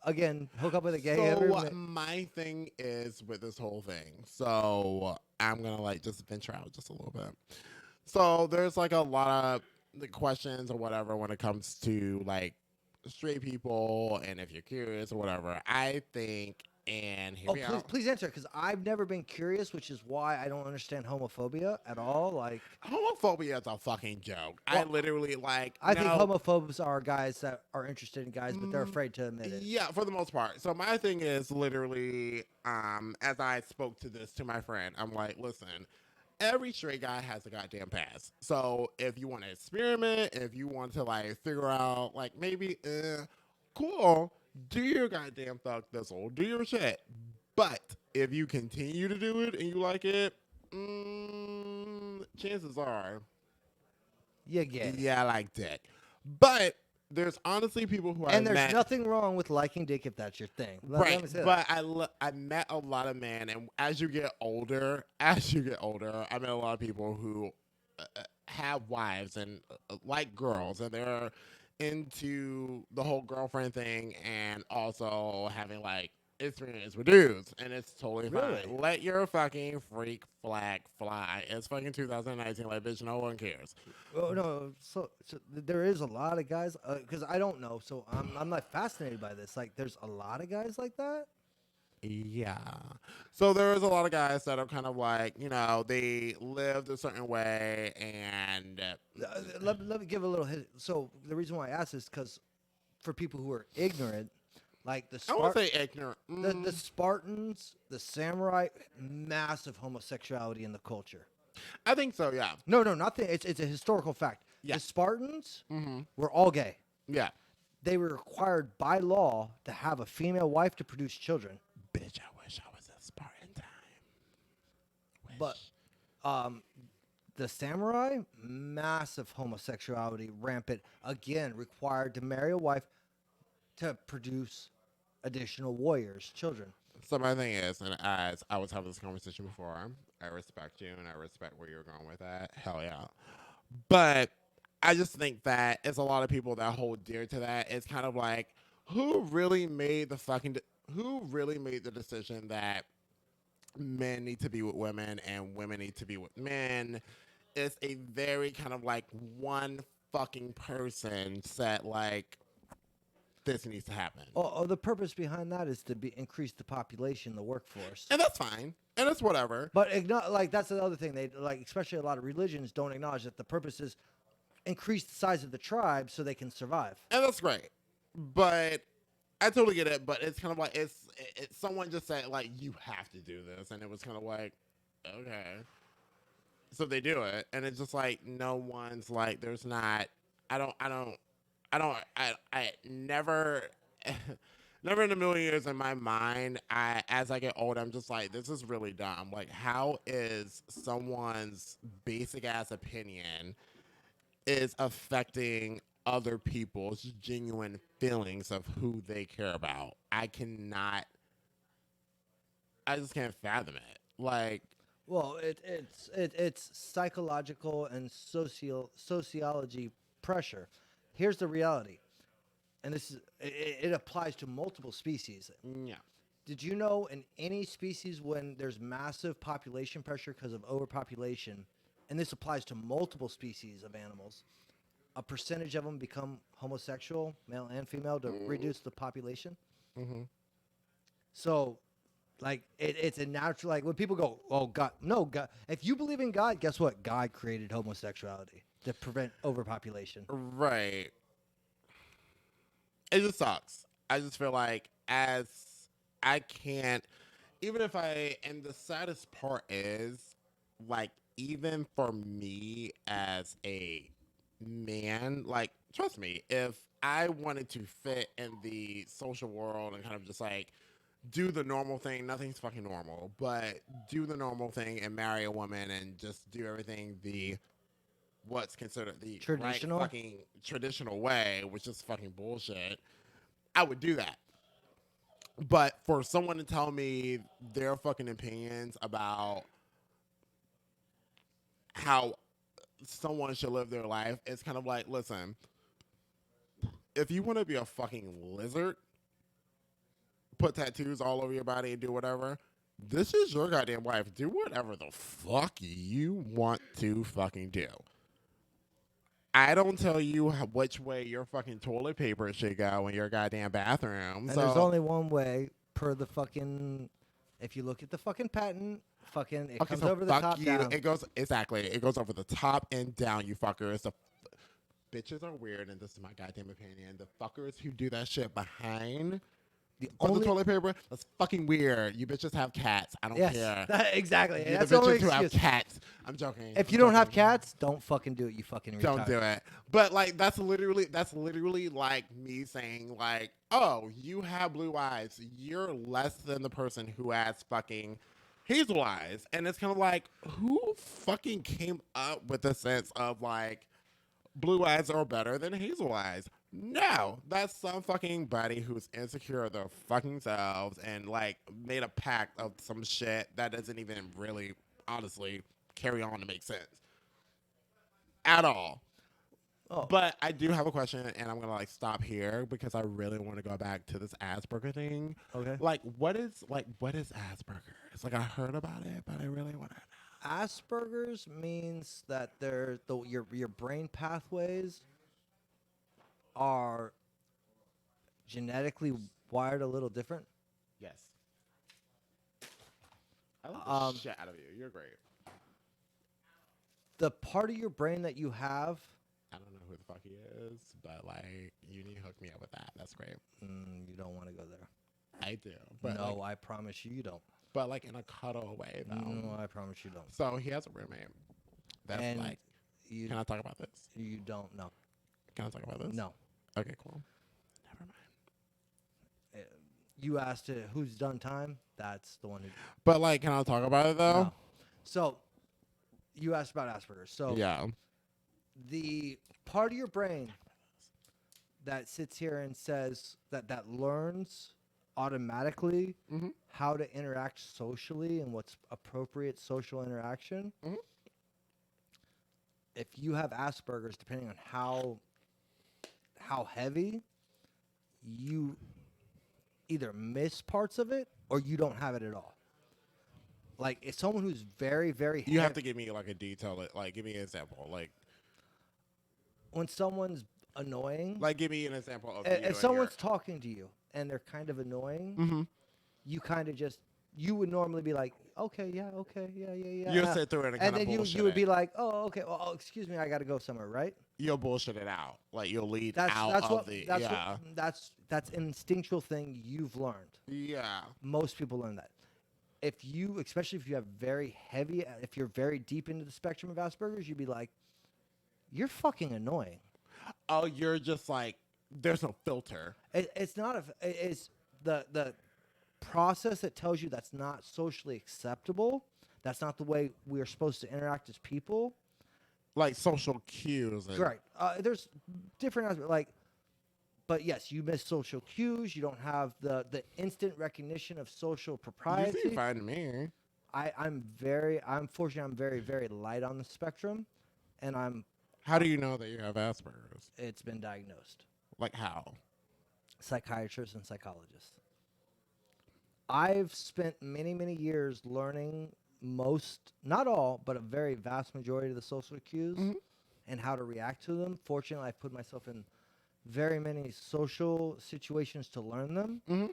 again, hook up with a gay roommate. my thing is with this whole thing. So I'm gonna like just venture out just a little bit. So there's like a lot of the questions or whatever when it comes to like straight people, and if you're curious or whatever. I think And here Oh, we are. please answer, because I've never been curious, which is why I don't understand homophobia at all. Like, Homophobia is a fucking joke. I Well, literally like. I think no, homophobes are guys that are interested in guys, but they're mm, afraid to admit it. Yeah, for the most part. So my thing is literally, as I spoke to this to my friend, I'm like, listen, every straight guy has a goddamn past. So if you want to experiment, if you want to like figure out like maybe, cool, do your goddamn thug thistle, do your shit. But if you continue to do it and you like it, chances are, You gay. yeah, I like dick. But there's honestly people who And I've there's met. nothing wrong with liking dick if that's your thing. Let Right, me say that. but I met a lot of men, and as you get older, I met a lot of people who have wives and like girls, and they're into the whole girlfriend thing, and also having like experience with dudes, and it's totally Really? fine. Let your fucking freak flag fly. It's fucking 2019, like bitch, no one cares. Oh no, so there is a lot of guys because I don't know, so I'm not fascinated by this. Like, there's a lot of guys like that. Yeah. So there's a lot of guys that are kind of like, they lived a certain way and Let me give a little hit. So the reason why I ask is because for people who are ignorant, like I won't say ignorant. the Spartans, the samurai, massive homosexuality in the culture. I think so, yeah. No, not the. It's a historical fact. Yeah. The Spartans Mm-hmm. were all gay. Yeah. They were required by law to have a female wife to produce children. Bitch, I wish I was a Spartan time. But the samurai, massive homosexuality, rampant. Again, required to marry a wife to produce additional warriors, children. So my thing is, and as I was having this conversation before, I respect you and I respect where you're going with that. Hell yeah. But I just think that it's a lot of people that hold dear to that. It's kind of like, who really made the decision that men need to be with women and women need to be with men? It's a very kind of like one fucking person said like this needs to happen. The purpose behind that is to increase the population, the workforce. And that's fine. And it's whatever. But like that's the other thing. They like, especially a lot of religions don't acknowledge that the purpose is increase the size of the tribe so they can survive. And that's great. But I totally get it. But it's kind of like it's someone just said like you have to do this, and it was kind of like okay. So they do it, and it's just like no one's like there's not. I never. Never in a million years in my mind, as I get older, I'm just like, this is really dumb. Like, how is someone's basic ass opinion is affecting other people's genuine feelings of who they care about? I just can't fathom it. Like, Well, it's psychological and sociology pressure. Here's the reality, and it applies to multiple species. yeah. Did you know in any species when there's massive population pressure because of overpopulation, and this applies to multiple species of animals, a percentage of them become homosexual, male and female, to reduce the population? Mm-hmm. So, like, it's a natural, like, when people go, oh, God, no, God. If you believe in God, guess what? God created homosexuality to prevent overpopulation. Right. It just sucks. I just feel like as I can't, even if and the saddest part is, like, even for me as a man, like, trust me, if I wanted to fit in the social world and kind of just like do the normal thing, nothing's fucking normal, but do the normal thing and marry a woman and just do everything what's considered the Traditional? right fucking traditional way, which is fucking bullshit, I would do that. But for someone to tell me their fucking opinions about how someone should live their life, it's kind of like, listen, if you want to be a fucking lizard, put tattoos all over your body and do whatever, this is your goddamn life. Do whatever the fuck you want to fucking do. I don't tell you which way your fucking toilet paper should go in your goddamn bathroom. And so there's only one way per the fucking. If you look at the fucking patent, fucking it Okay, comes so over the fuck top you. down. It goes exactly. It goes over the top and down. You fuckers. The bitches are weird, and this is my goddamn opinion. The fuckers who do that shit behind The for the only toilet paper, that's fucking weird. You bitches have cats. I don't yes, care. exactly. You're That's the the only bitches who have excuse. cats. I'm joking. If I'm you don't have joking. cats, don't fucking do it. You fucking retard. Don't do it. But like that's literally like me saying like, oh, you have blue eyes. You're less than the person who has fucking hazel eyes. And it's kind of like, who fucking came up with the sense of like blue eyes are better than hazel eyes? No, that's some fucking buddy who's insecure of their fucking selves and like made a pact of some shit that doesn't even really honestly carry on to make sense at all. Oh, But I do have a question, and I'm gonna like stop here because I really want to go back to this Asperger thing. okay. What is Asperger's? Like I heard about it, but I really want to. Asperger's means that your brain pathways are genetically wired a little different. Yes. I love Um, the shit out of you. You're great. The part of your brain that you have, I don't know who the fuck he is, but like you need to hook me up with that. That's great. you don't want to go there. I do, but No, like, I promise you don't. but like in a cuddle way though. No, I promise you don't. So he has a roommate. That's And like. you Can I talk about this? you don't know. Can I talk about this? No. Okay, cool. Never mind. You asked who's done time. That's the one who. But like, can I talk about it though? No. So, you asked about Asperger's. So Yeah. the part of your brain that sits here and says that learns automatically Mhm. how to interact socially and what's appropriate social interaction. Mhm. If you have Asperger's, depending on how heavy, you either miss parts of it or you don't have it at all. Like it's someone who's very, very. You have to give me like a detail. Like, give me an example. When someone's annoying, Like, give me an example of. if someone's talking to you and they're kind of annoying, Mm-hmm. you kind of just you would normally be like, okay, yeah, yeah. You'll sit through it and And kind then of you would be like, oh, okay, well, oh, excuse me, I got to go somewhere, right? you'll bullshit it out. Like you'll lead That's out that's of what the that's yeah. what, that's an instinctual thing you've learned. Yeah. Most people learn that. If you, especially if you have very heavy, if you're very deep into the spectrum of Asperger's, you'd be like, you're fucking annoying. Oh, you're just like there's no filter. It's not it's the process that tells you that's not socially acceptable. That's not the way we are supposed to interact as people. Like social cues. And, Right. There's different aspects, like, but yes, you miss social cues. You don't have the instant recognition of social You propriety. seem fine to me. I'm fortunate. I'm very, very light on the spectrum, and How do you know that you have Asperger's? it's been diagnosed. Like how? Psychiatrists and psychologists. I've spent many, many years learning most, not all, but a very vast majority of the social cues Mhm. and how to react to them. Fortunately, I've put myself in very many social situations to learn them, Mm-hmm.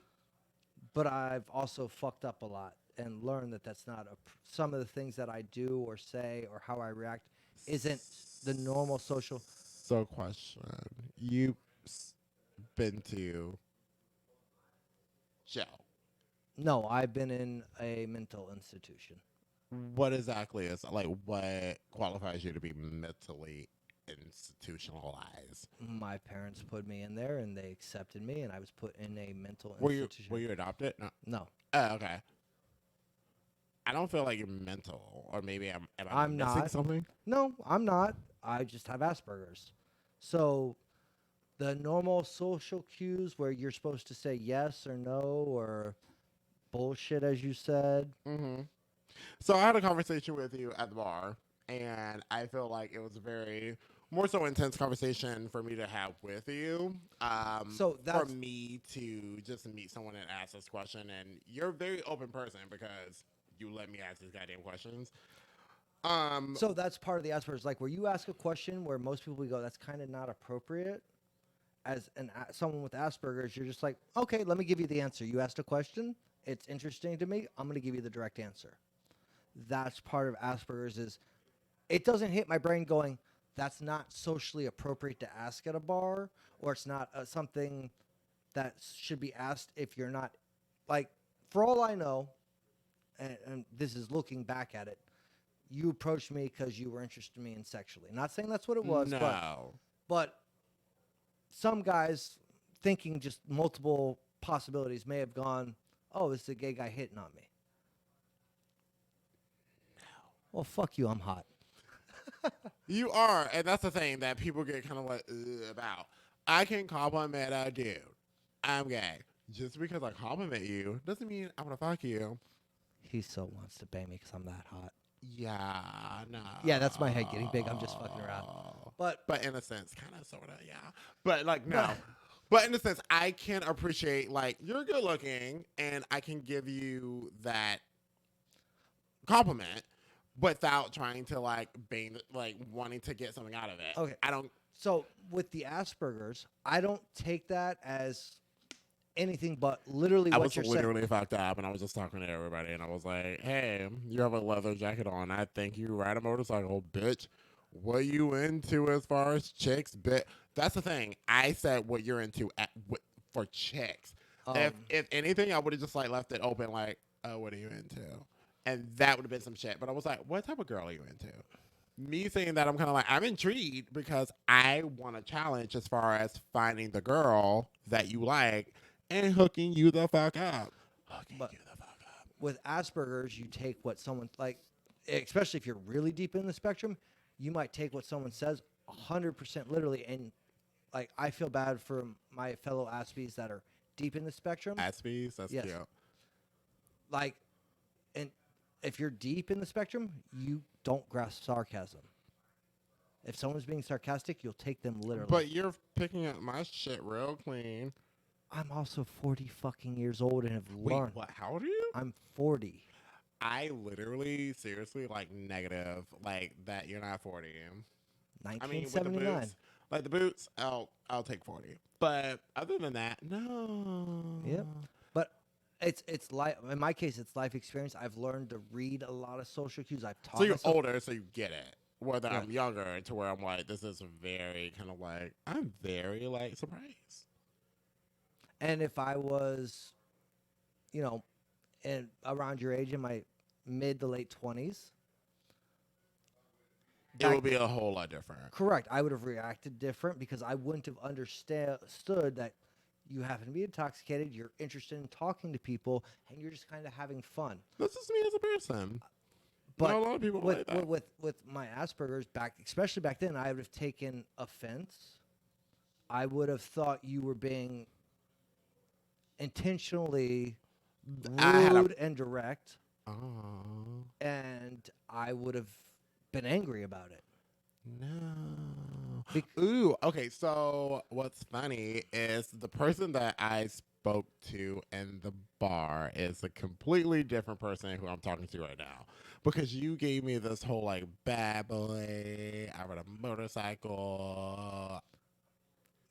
but I've also fucked up a lot and learned that that's not some of the things that I do or say or how I react isn't the normal social. So, question: You've been to jail? No, I've been in a mental institution. What exactly is like? What qualifies you to be mentally institutionalized? My parents put me in there and they accepted me, and I was put in a mental Were institution. you adopted? No. No, Oh, okay. I don't feel like you're mental, or maybe am I I'm missing not. something? no, I'm not. I just have Asperger's. So the normal social cues where you're supposed to say yes or no or bullshit, as you said. Mm-hmm. So I had a conversation with you at the bar, and I feel like it was a very more so intense conversation for me to have with you. So for that's- me to just meet someone and ask this question, and you're a very open person because you let me ask these goddamn questions. So that's part of the Asperger's, like where you ask a question where most people would go, that's kind of not appropriate. as someone with Asperger's, you're just like, okay, let me give you the answer. You asked a question. It's interesting to me. I'm going to give you the direct answer. That's part of Asperger's is it doesn't hit my brain going, that's not socially appropriate to ask at a bar, or it's not something that should be asked if you're not, like, for all I know, and this is looking back at it, you approached me because you were interested in me in sexually. Not saying that's what it was, No. but some guys thinking just multiple possibilities may have gone, oh, this is a gay guy hitting on me. Well, fuck you, I'm hot. You are, and that's the thing that people get kind of like "Ugh," about. I can compliment a dude. I'm gay. Just because I compliment you doesn't mean I want to fuck you. He so wants to bang me because I'm that hot. Yeah, no. Yeah, that's my head getting big. I'm just fucking around. But in a sense, kind of, sort of, yeah. But like, no. But- But in a sense, I can appreciate, like, you're good looking, and I can give you that compliment without trying to, like, bang, like, wanting to get something out of it. Okay. I don't. So with the Asperger's, I don't take that as anything but literally I what was you're literally fucked up, and I was just talking to everybody, and I was like, "Hey, you have a leather jacket on. I think you ride a motorcycle, bitch. What you into as far as chicks, bitch?" That's the thing. I said what you're into for chicks. saying. If anything, I would have just like left it open, like, "Oh, what are you into?" And that would have been some shit. But I was like, "What type of girl are you into?" Me saying that, I'm kind of like, I'm intrigued because I want a challenge as far as finding the girl that you like and hooking you the fuck up. Hooking But- you the fuck up. With Asperger's, you take what someone like, especially if you're really deep in the spectrum, you might take what someone says 100% literally, and like I feel bad for my fellow Aspies that are deep in the spectrum. Aspies, that's Yes. cute. Like, and if you're deep in the spectrum, you don't grasp sarcasm. If someone's being sarcastic, you'll take them literally. But you're picking up my shit real clean. I'm also 40 fucking years old and have Wait, learned. what? How old are you? I'm 40. I literally, seriously, like negative, like that you're not 40. I mean, with the 1979. boots, like the boots, I'll take 40. But other than that, no. Yep. But it's life. In my case, it's life experience. I've learned to read a lot of social cues. I've taught. So you're myself- older, so you get it. Whether Yeah. I'm younger, to where I'm like, this is very kind of like, I'm very like surprised. And if I was, you know, and around your age in my mid to late 20s, It will be a whole lot different. correct, I would have reacted different because I wouldn't have understood that you happen to be intoxicated, you're interested in talking to people, and you're just kind of having fun. This is me as a person. But Not a lot of people with, like that. with my Asperger's especially back then, I would have taken offense. I would have thought you were being intentionally I had a- rude and direct, Oh, and I would have been angry about it. no. Bec- Ooh, okay. So what's funny is the person that I spoke to in the bar is a completely different person who I'm talking to right now. Because you gave me this whole like bad boy, I ride a motorcycle.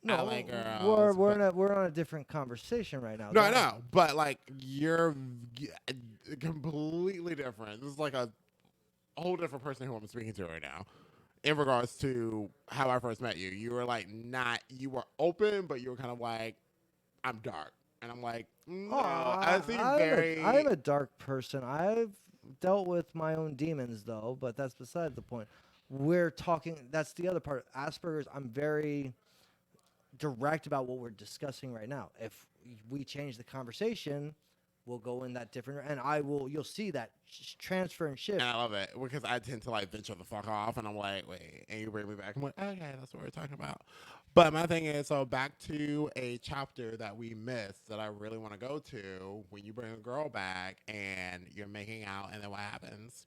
I like girls, we're on a different conversation right now. No, I Don't- know, but like you're completely different. This is like a whole different person who I'm speaking to right now. In regards to how I first met you, you were like you were open, but you were kind of like, I'm dark, and I'm like, no, I see very. I'm a dark person. I've dealt with my own demons though, but that's beside the point. We're talking. That's the other part. Asperger's. I'm very direct about what we're discussing right now. If we change the conversation, we'll go in that different, and I will. You'll see that transfer and shift. And I love it because I tend to like venture the fuck off, and I'm like, wait, and you bring me back. I'm like, okay, that's what we're talking about. But my thing is, so back to a chapter that we missed that I really want to go to when you bring a girl back and you're making out, and then what happens?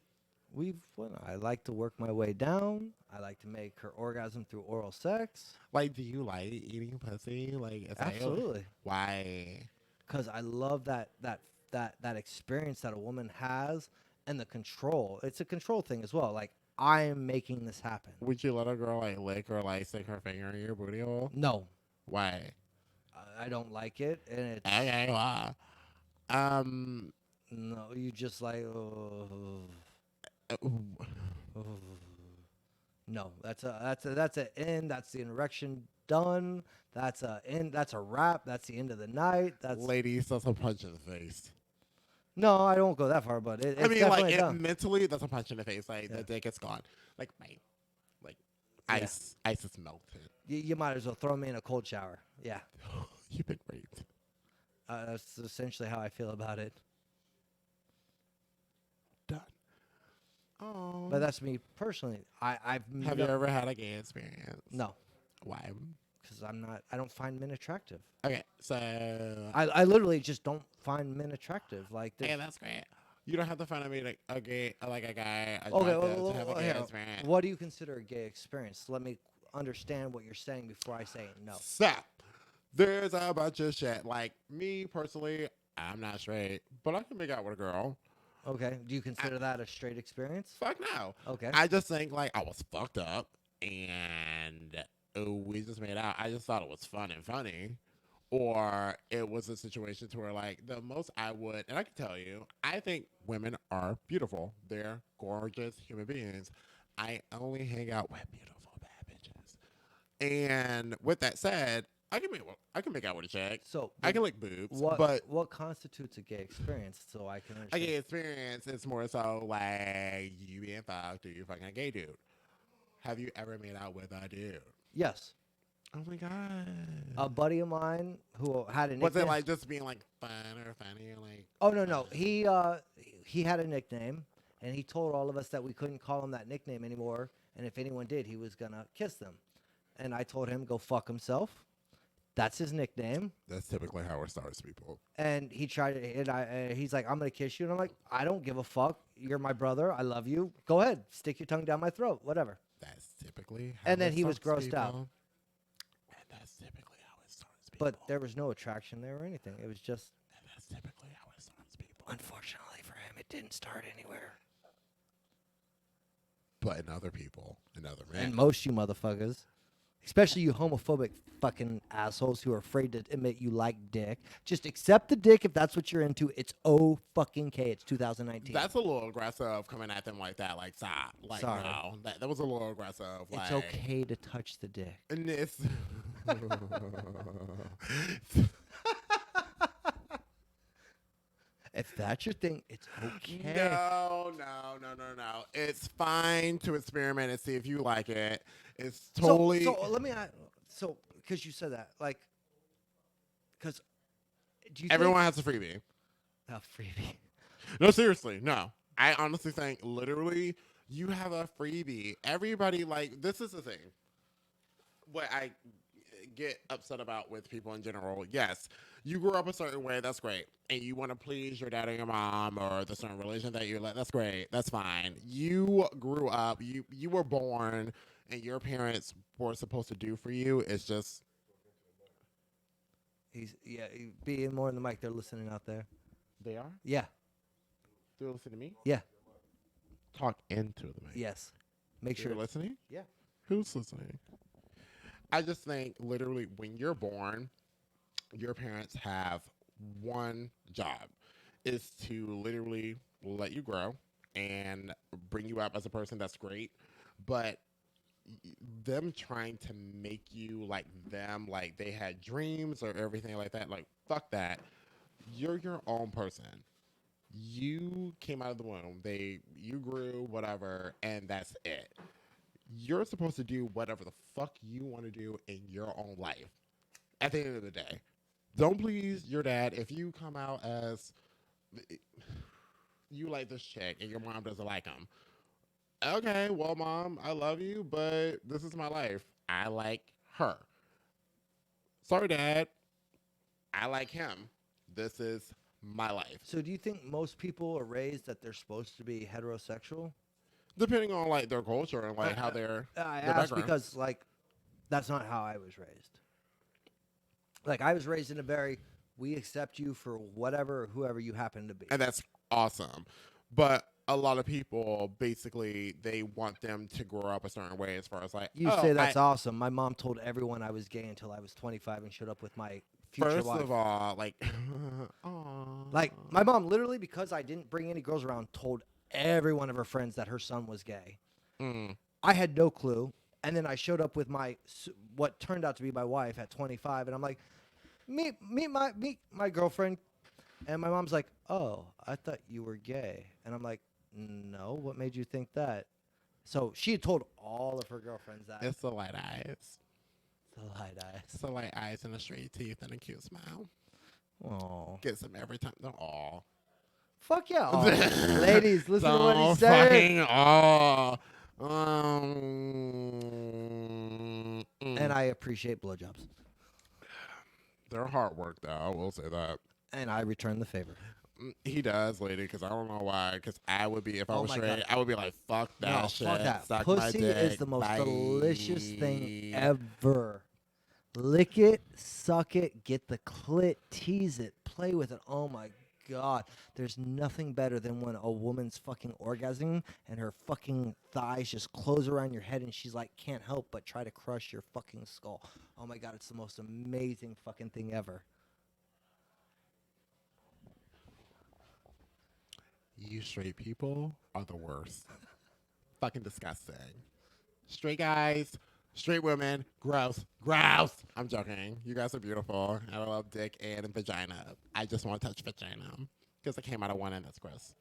I like to work my way down. I like to make her orgasm through oral sex. Like, do you like eating pussy? Like, is that- Absolutely. Why? Because I love that experience that a woman has and the control. It's a control thing as well. Like I am making this happen. Would you let a girl like lick or like stick her finger in your booty hole? No, Why? I don't like it, and it's Okay, why? Um, no. You just like uh, oh. No. That's a end. That's the erection done. That's a end. That's a wrap. That's the end of the night. That's ladies, that's a punch in the face. no. I don't go that far, but I it's mean, like definitely it done. mentally, that's a punch in the face. Like Yeah. the dick is gone. Like, bang. Like Yeah. ice is melted. You might as well throw me in a cold shower. Yeah. You've been raped. That's essentially how I feel about it. Done. Oh. But that's me personally. I've Have you ever had a gay experience? no, Why? because I don't find men attractive. Okay, so I literally just don't find men attractive. Like, hey, that's great. You don't have to find me like a gay, like a guy attractive okay, to have a gay here, experience. what do you consider a gay experience? Let me understand what you're saying before I say no. So there's a bunch of shit. Like me personally, I'm not straight, but I can make out with a girl. Okay, do you consider that a straight experience? Fuck no. Okay, I just think like I was fucked up and we just made out. I just thought it was fun and funny. Or it was a situation to where like the most I would, and I can tell you, I think women are beautiful. They're gorgeous human beings. I only hang out with beautiful bad bitches. And with that said, I can make out with a chick. so I can lick boobs, what but what constitutes a gay experience? So I can a understand. gay experience is more so like you being fucked or you fucking a gay dude. Have you ever made out with a dude? Yes, Oh my god. a buddy of mine who had a nickname. Was it like just being like fun or funny or like? Oh no. He had a nickname, and he told all of us that we couldn't call him that nickname anymore. And if anyone did, he was gonna kiss them. And I told him go fuck himself. That's his nickname. That's typically how it starts, people. And he tried to, and he's like, I'm gonna kiss you, and I'm like, I don't give a fuck. You're my brother. I love you. Go ahead, stick your tongue down my throat, whatever. That's typically how And then it he was starts, grossed out. people. And that's typically how it starts, people. But there was no attraction there or anything. It was just, And that's typically how it starts, people. unfortunately for him, it didn't start anywhere. But in other people, in other men. And most you motherfuckers, especially you homophobic fucking assholes who are afraid to admit you like dick, just accept the dick if that's what you're into. It's fucking K. It's 2019. That's a little aggressive coming at them like that. Like, stop. Like, Sorry. no. That was a little aggressive. It's Like, okay to touch the dick. And it's. If that's your thing, it's okay. No. It's fine to experiment and see if you like it. It's So- totally. So, let me ask. So, because you said that, like, because do you Everyone has a freebie. think, oh, freebie? No, seriously, no. I honestly think, literally, you have a freebie. Everybody, like, this is the thing. What I get upset about with people in general, yes, you grew up a certain way, that's great. And you want to please your dad and your mom or the certain religion that you like, that's great, that's fine. You grew up, you were born, and your parents were supposed to do for you is just. Be more in the mic. They're listening out there. They are? Yeah. Do you listen to me? Yeah. Talk into the mic. Yes. Make You're sure. listening? Yeah. Who's listening? I just think literally when you're born, your parents have one job is to literally let you grow and bring you up as a person that's great. But them trying to make you like them, like they had dreams or everything like that, like fuck that. You're your own person. You came out of the womb. You grew, whatever, and that's it. You're supposed to do whatever the fuck you want to do in your own life. At the end of the day, don't please your dad if you come out as you like this chick and your mom doesn't like him. Okay, well, mom, I love you, but this is my life. I like her. Sorry, dad. I like him. This is my life. So, do you think most people are raised that they're supposed to be heterosexual? Depending on like their culture and like how they're. I their ask background. because, like, that's not how I was raised. Like, I was raised in a very, we accept you for whatever or whoever you happen to be. And that's awesome. But a lot of people basically they want them to grow up a certain way as far as like, You oh, say that's awesome. My mom told everyone I was gay until I was 25 and showed up with my future first wife. of all, like, Like my mom literally, because I didn't bring any girls around, told every one of her friends that her son was gay. mm, I had no clue. And then I showed up with what turned out to be my wife at 25, and I'm like, meet my girlfriend, and my mom's like, oh, I thought you were gay, and I'm like, no, what made you think that? So she had told all of her girlfriends that. it's the light eyes, The light eyes. it's the light eyes and the straight teeth and a cute smile. Oh, Gets them every time. They're all. fuck yeah! Aw. Ladies, listen to what he Don't said. fucking all. And I appreciate blowjobs, They're hard work, though. I will say that. and I return the favor. He does, lady, because I don't know why. Because I would be, if I Oh was my straight, God. I would be like, fuck that No, shit. fuck that. Suck my Pussy dick. is the most Bye. delicious thing ever. Lick it, suck it, get the clit, tease it, play with it. Oh my God. There's nothing better than when a woman's fucking orgasming and her fucking thighs just close around your head and she's like, can't help but try to crush your fucking skull. Oh my God, it's the most amazing fucking thing ever. You straight people are the worst. Fucking disgusting. Straight guys, straight women, gross, gross. I'm joking. You guys are beautiful. I love dick and vagina. I just want to touch vagina because I came out of one and that's gross.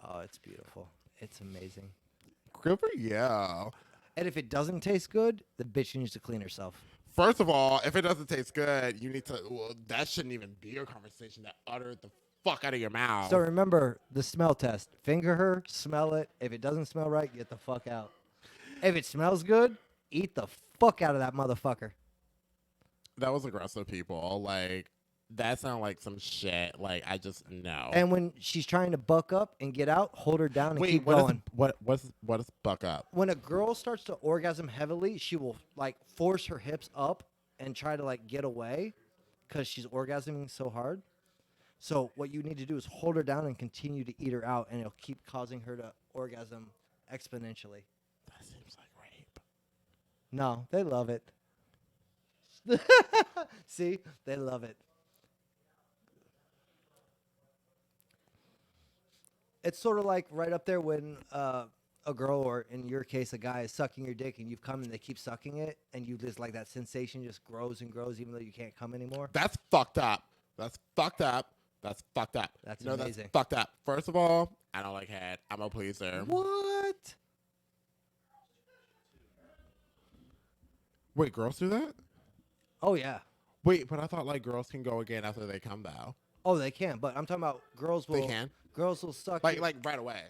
Oh, it's beautiful. It's amazing. Good for you. And if it doesn't taste good, the bitch needs to clean herself. First of all, if it doesn't taste good, you need to. Well, that shouldn't even be a conversation. That utter the fuck out of your mouth. So remember the smell test. Finger her, smell it. If it doesn't smell right, get the fuck out. If it smells good, eat the fuck out of that motherfucker. That was aggressive, people. Like, that sounded like some shit. Like, I just know. And when she's trying to buck up and get out, hold her down and Wait, keep what is going. what is buck up? When a girl starts to orgasm heavily, she will like force her hips up and try to like get away because she's orgasming so hard. So what you need to do is hold her down and continue to eat her out, and it'll keep causing her to orgasm exponentially. That seems like rape. No, they love it. See, they love it. It's sort of like right up there when a girl, or in your case, a guy, is sucking your dick, and you've come and they keep sucking it, and you just like that sensation just grows and grows, even though you can't come anymore. That's fucked up. That's fucked up. That's fucked up. That's no, amazing. That's fucked up. First of all, I don't like head. I'm a pleaser. What? Wait, girls do that? Oh yeah. Wait, but I thought like girls can go again after they come though. Oh, they can, but I'm talking about girls will. They can? Girls will suck. Like your- like right away.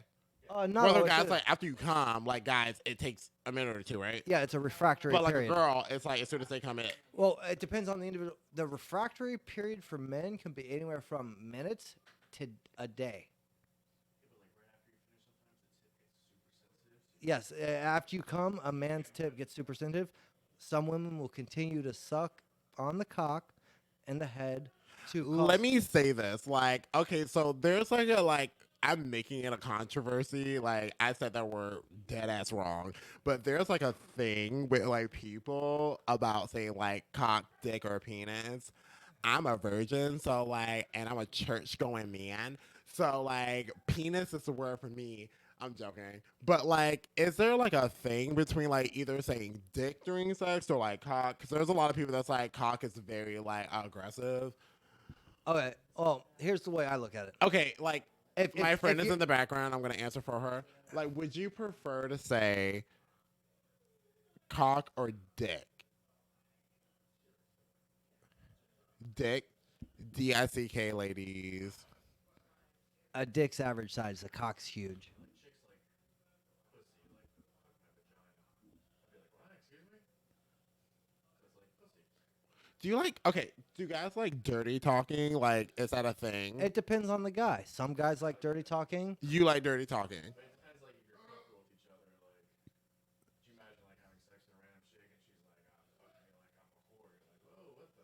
no. Whether it's guys a- like after you come, like guys, it takes a minute or two, right? yeah, it's a refractory But like period. a girl, it's like as soon as they come in. Well, it depends on the individual. The refractory period for men can be anywhere from minutes to a day. Yes, after you come, a man's tip gets super sensitive. Some women will continue to suck on the cock and the head to cause- Let me say this. Like, okay, so there's like a like I'm making it a controversy. Like I said that word dead ass wrong. But there's like a thing with like people about saying like cock, dick, or penis. I'm a virgin, so like, and I'm a church going man. So like penis is the word for me. I'm joking. But like, is there like a thing between like either saying dick during sex or like cock? Because there's a lot of people that's like cock is very like aggressive. Okay. Well, here's the way I look at it. Okay, like If- my if- friend if is you- in the background. I'm gonna answer for her. Like, would you prefer to say cock or dick? Dick, D-I-C-K, ladies. A dick's average size. A cock's huge. Do you like? Okay, do guys like dirty talking? Like, is that a thing? It depends on the guy. Some guys like dirty talking. You like dirty talking?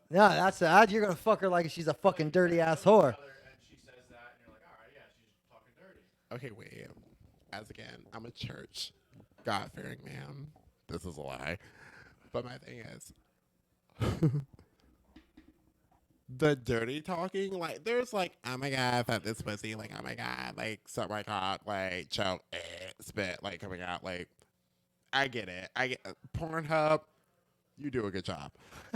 No, that's that. You're gonna fuck her like she's a fucking dirty ass whore. Okay, wait. As again, I'm a church, God fearing man. This is a lie. But my thing is, the dirty talking, like, there's like, oh my God, fuck this pussy. Like, oh my God, like, suck my cock, like, choke, spit, like, coming out. Like, I get it. I get Pornhub, you do a good job.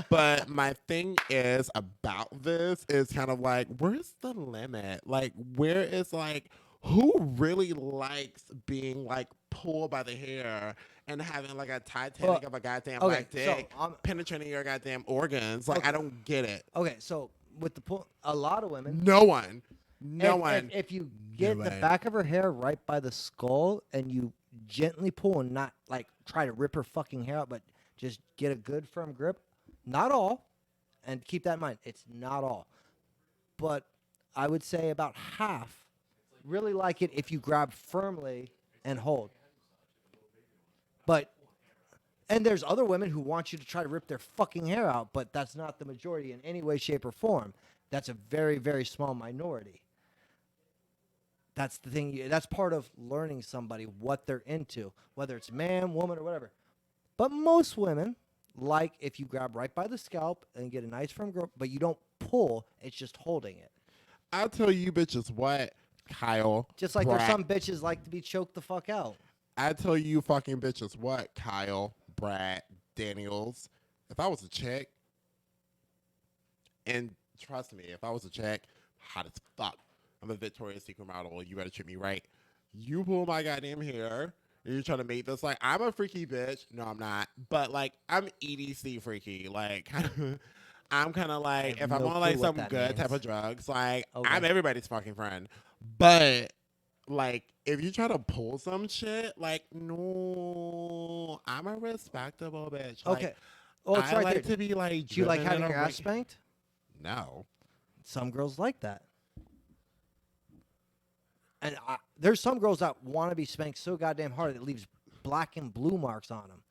But my thing is about this is kind of like, where's the limit? Like, where is like, who really likes being like pulled by the hair and having like a Titanic Well, of a goddamn okay, black so dick penetrating your goddamn organs? Like, okay, I don't get it. okay, so with the a lot of women, No one. No one. if you No get the one. back of her hair right by the skull and you gently pull and not like try to rip her fucking hair out, but just get a good firm grip. Not all, and keep that in mind. It's not all, but I would say about half really like it if you grab firmly and hold. But and there's other women who want you to try to rip their fucking hair out, but that's not the majority in any way, shape, or form. That's a very, very small minority. That's the thing. That's part of learning somebody what they're into, whether it's man, woman, or whatever. But most women like if you grab right by the scalp and get a nice firm grip, but you don't pull. It's just holding it. I'll tell you bitches what, Kyle. Just like there's Brat. some bitches like to be choked the fuck out. I tell you fucking bitches what, Kyle, Brad, Daniels. If I was a chick, and trust me, if I was a chick, hot as fuck. I'm a Victoria's Secret model. You better treat me right. You pull my goddamn hair. And you're trying to make this like I'm a freaky bitch. No, I'm not. But like I'm EDC freaky. Like I'm kind of like have if I'm no on like clue what some that good type means. of drugs, like Okay. I'm everybody's fucking friend. But like if you try to pull some shit, like no, I'm a respectable bitch. Like, Okay. Oh, it's I right like there. to be like. Do you like driven in having a your ass ring- spanked? No. Some girls like that. And there's some girls that want to be spanked so goddamn hard that it leaves black and blue marks on them.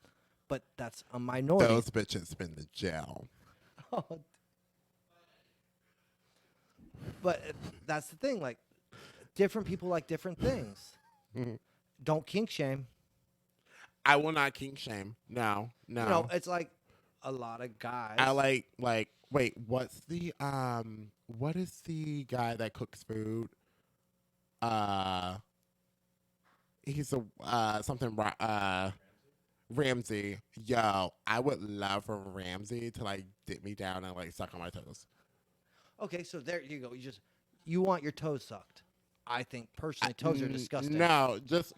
But that's a minority. Those bitches been to jail. But that's the thing. Like, different people like different things. Don't kink shame. I will not kink shame. No. You know, it's like a lot of guys. I like wait, what is the guy that cooks food? He's a something Ramsey. Yo, I would love for Ramsey to like dip me down and like suck on my toes. Okay, so there you go. You want your toes sucked. I think personally toes are disgusting. No, just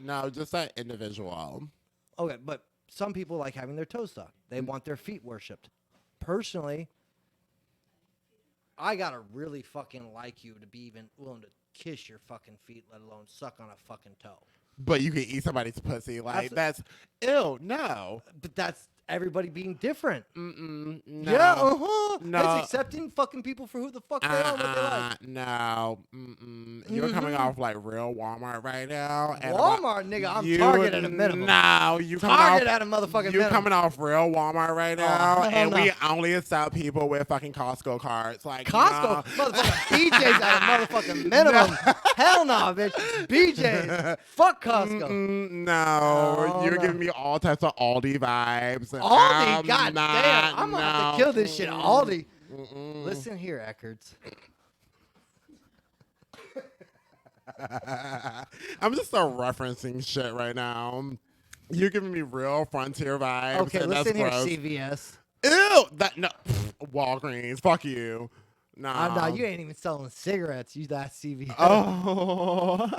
that individual. Okay, but some people like having their toes sucked. They want their feet worshipped. Personally, I gotta really fucking like you to be even willing to kiss your fucking feet, let alone suck on a fucking toe. But you can eat somebody's pussy. Like that's ew. No. But that's everybody being different. No. Yeah, uh-huh. No. That's accepting fucking people for who the fuck they are and what they like. No. You're coming off like real Walmart right now. And Walmart, nigga, I'm Target at a minimum. No, you coming Target off, at a motherfucking you minimum. coming off real Walmart right now, hell and no. we only accept people with fucking Costco cards. Like Costco, no. motherfucking BJ's at a motherfucking minimum. Hell no, bitch. BJ's. Fuck Costco. No, Oh, you're no. giving me all types of Aldi vibes. And Aldi, I'm god not- damn. I'm gonna have to kill this shit. Aldi. Mm-mm. Listen here, Eckarts. I'm just referencing shit right now. You're giving me real frontier vibes. Okay, and that's listen here, gross. CVS. Ew, that no, Walgreens. Fuck you. Nah. No, you ain't even selling cigarettes. You that CVS. Oh.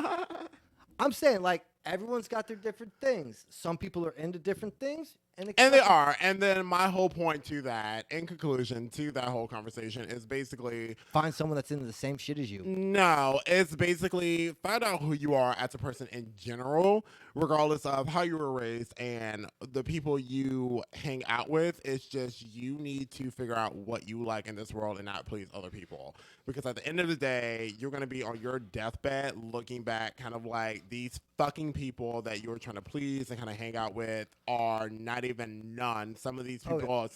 I'm saying, like, everyone's got their different things. Some people are into different things. And And they are. And then my whole point to that, in conclusion to that whole conversation, is basically find someone that's into the same shit as you. no, it's basically find out who you are as a person in general, regardless of how you were raised and the people you hang out with. It's just you need to figure out what you like in this world and not please other people. Because at the end of the day, you're going to be on your deathbed looking back kind of like these fucking people that you were trying to please and kind of hang out with are not even none. Some of these people Okay. are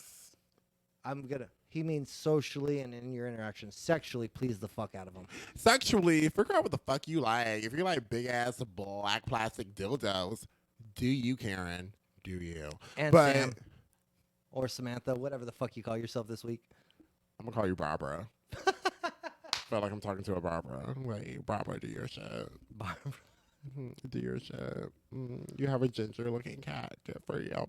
I'm gonna He means socially and in your interactions. Sexually, please the fuck out of him. Sexually, figure out what the fuck you like. If you like big ass black plastic dildos, do you, Karen? Do you? And But Sam or Samantha, whatever the fuck you call yourself this week. I'm gonna call you Barbara. Feel like I'm talking to a Barbara. Wait, Barbara, do your shit. Barbara. Do your shit. You have a ginger looking cat. Good for you.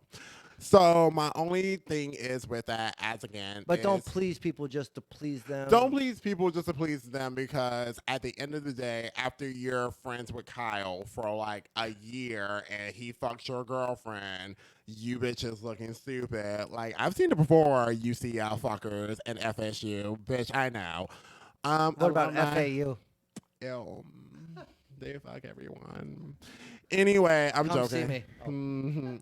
So my only thing is with that, as again, But don't is please people just to please them. don't please people just to please them, because at the end of the day, after you're friends with Kyle for like a year and he fucks your girlfriend, you bitches looking stupid. Like, I've seen it before, UCL fuckers and FSU. Bitch, I know. What about alumni- FAU? Ew. They fuck everyone. Anyway, I'm Come joking. see me. Oh. Mhm.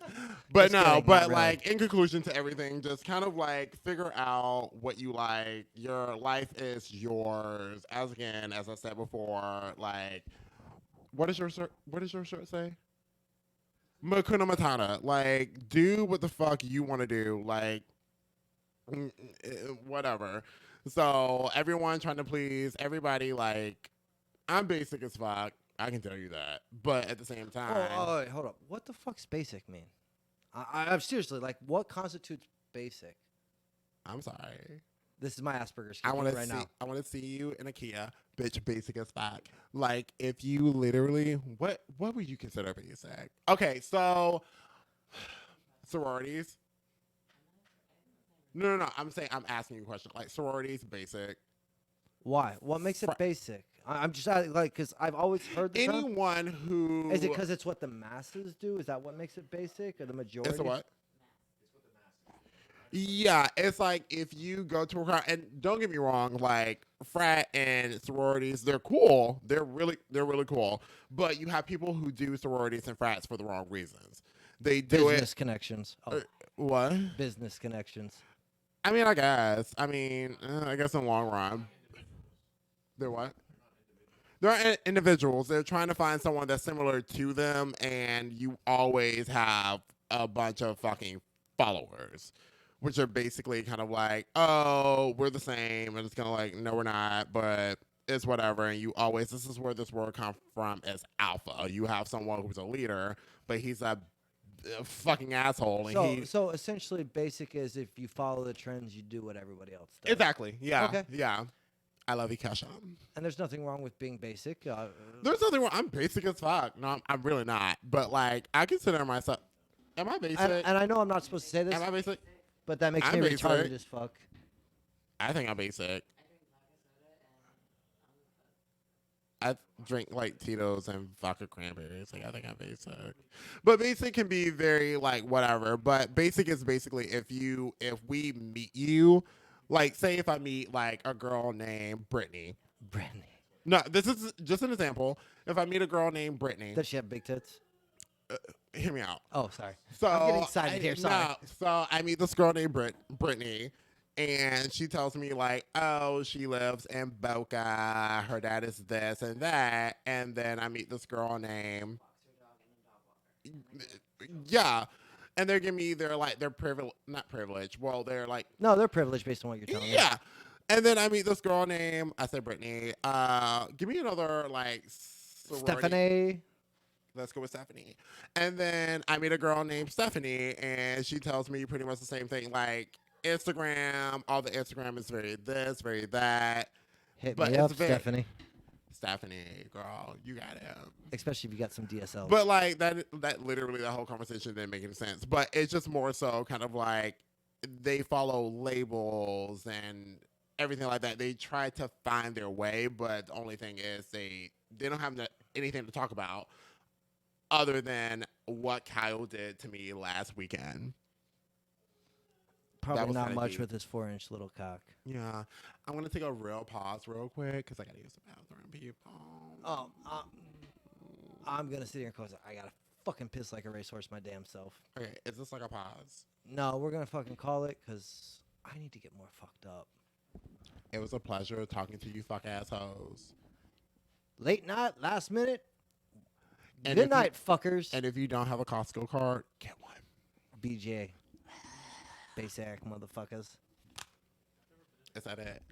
But Just no, kidding, but not really. like in conclusion to everything, just kind of like figure out what you like. Your life is yours. As again, as I said before, like what does your shirt say? Makuna Matata. Like, do what the fuck you want to do. Like, whatever. So everyone trying to please everybody. Like, I'm basic as fuck. I can tell you that. But at the same time, Oh, wait, hold up. What the fuck's basic mean? I'm seriously like, what constitutes basic? I'm sorry. This is my Asperger's I kicking want to right see. now. I want to see you in a Kia, bitch. Basic as fuck. Like, if you literally, what would you consider basic? Okay, so sororities. No. I'm saying, I'm asking you a question. Like, sororities, basic. Why? What makes it Fri- basic? I'm just like, because I've always heard the term. Anyone who Is it because it's what the masses do? Is that what makes it basic, or the majority? it's a what? Yeah, it's like if you go to a crowd, and don't get me wrong, like frat and sororities, they're cool. They're really cool. But you have people who do sororities and frats for the wrong reasons. They do Business connections. Oh, what? business connections. I mean, I guess. I mean, I guess in the long run, they're what? They're individuals. They're trying to find someone that's similar to them, and you always have a bunch of fucking followers, which are basically kind of like, oh, we're the same, and it's kind of like, no, we're not, but it's whatever. And you always, this is where this word comes from, as alpha. You have someone who's a leader, but he's a fucking asshole, and So essentially, basic is if you follow the trends, you do what everybody else does. exactly, yeah, Okay. yeah. I love you, Kesha. And there's nothing wrong with being basic. There's nothing wrong. I'm basic as fuck. No, I'm really not. But like, I consider myself. Am I basic? and I know I'm not supposed to say this, Am I basic? but that makes I'm me basic. retarded as fuck. I think I'm basic. I drink like Tito's and vodka cranberries. Like, I think I'm basic. But basic can be very like whatever. But basic is basically if we meet you, like say if I meet like a girl named Brittany. Brittany. No, this is just an example. If I meet a girl named Brittany, Does she have big tits? hear me out. Oh, sorry. So I'm getting excited here. Sorry. No, so I meet this girl named Brittany, and she tells me like, oh, she lives in Boca. Her dad is this and that, and then I meet this girl named yeah, and they're giving me their privilege, not privilege. Well, they're like No, they're privileged based on what you're telling me. yeah. And then I meet this girl named, I said Brittany. Give me another like sorority. Stephanie. Let's go with Stephanie. And then I meet a girl named Stephanie, and she tells me pretty much the same thing. Like Instagram, all the Instagram is very this, very that. Hit But me it's up, very- Stephanie. Stephanie, girl, you got it. Especially if you got some DSL. But like that literally the whole conversation didn't make any sense. But it's just more so kind of like they follow labels and everything like that. They try to find their way, but the only thing is they don't have anything to talk about other than what Kyle did to me last weekend. Probably was not kinda much deep. with his 4-inch little cock. Yeah, I'm gonna take a real pause real quick because I gotta use the bathroom, people. Oh, I'm gonna sit here and close it. I gotta fucking piss like a racehorse my damn self. Okay, is this like a pause? No, we're gonna fucking call it because I need to get more fucked up. It was a pleasure talking to you, fuck assholes. Late night, last minute. And Good if you- night, fuckers. And if you don't have a Costco card, get one. BJ. Basic motherfuckers. Is that it?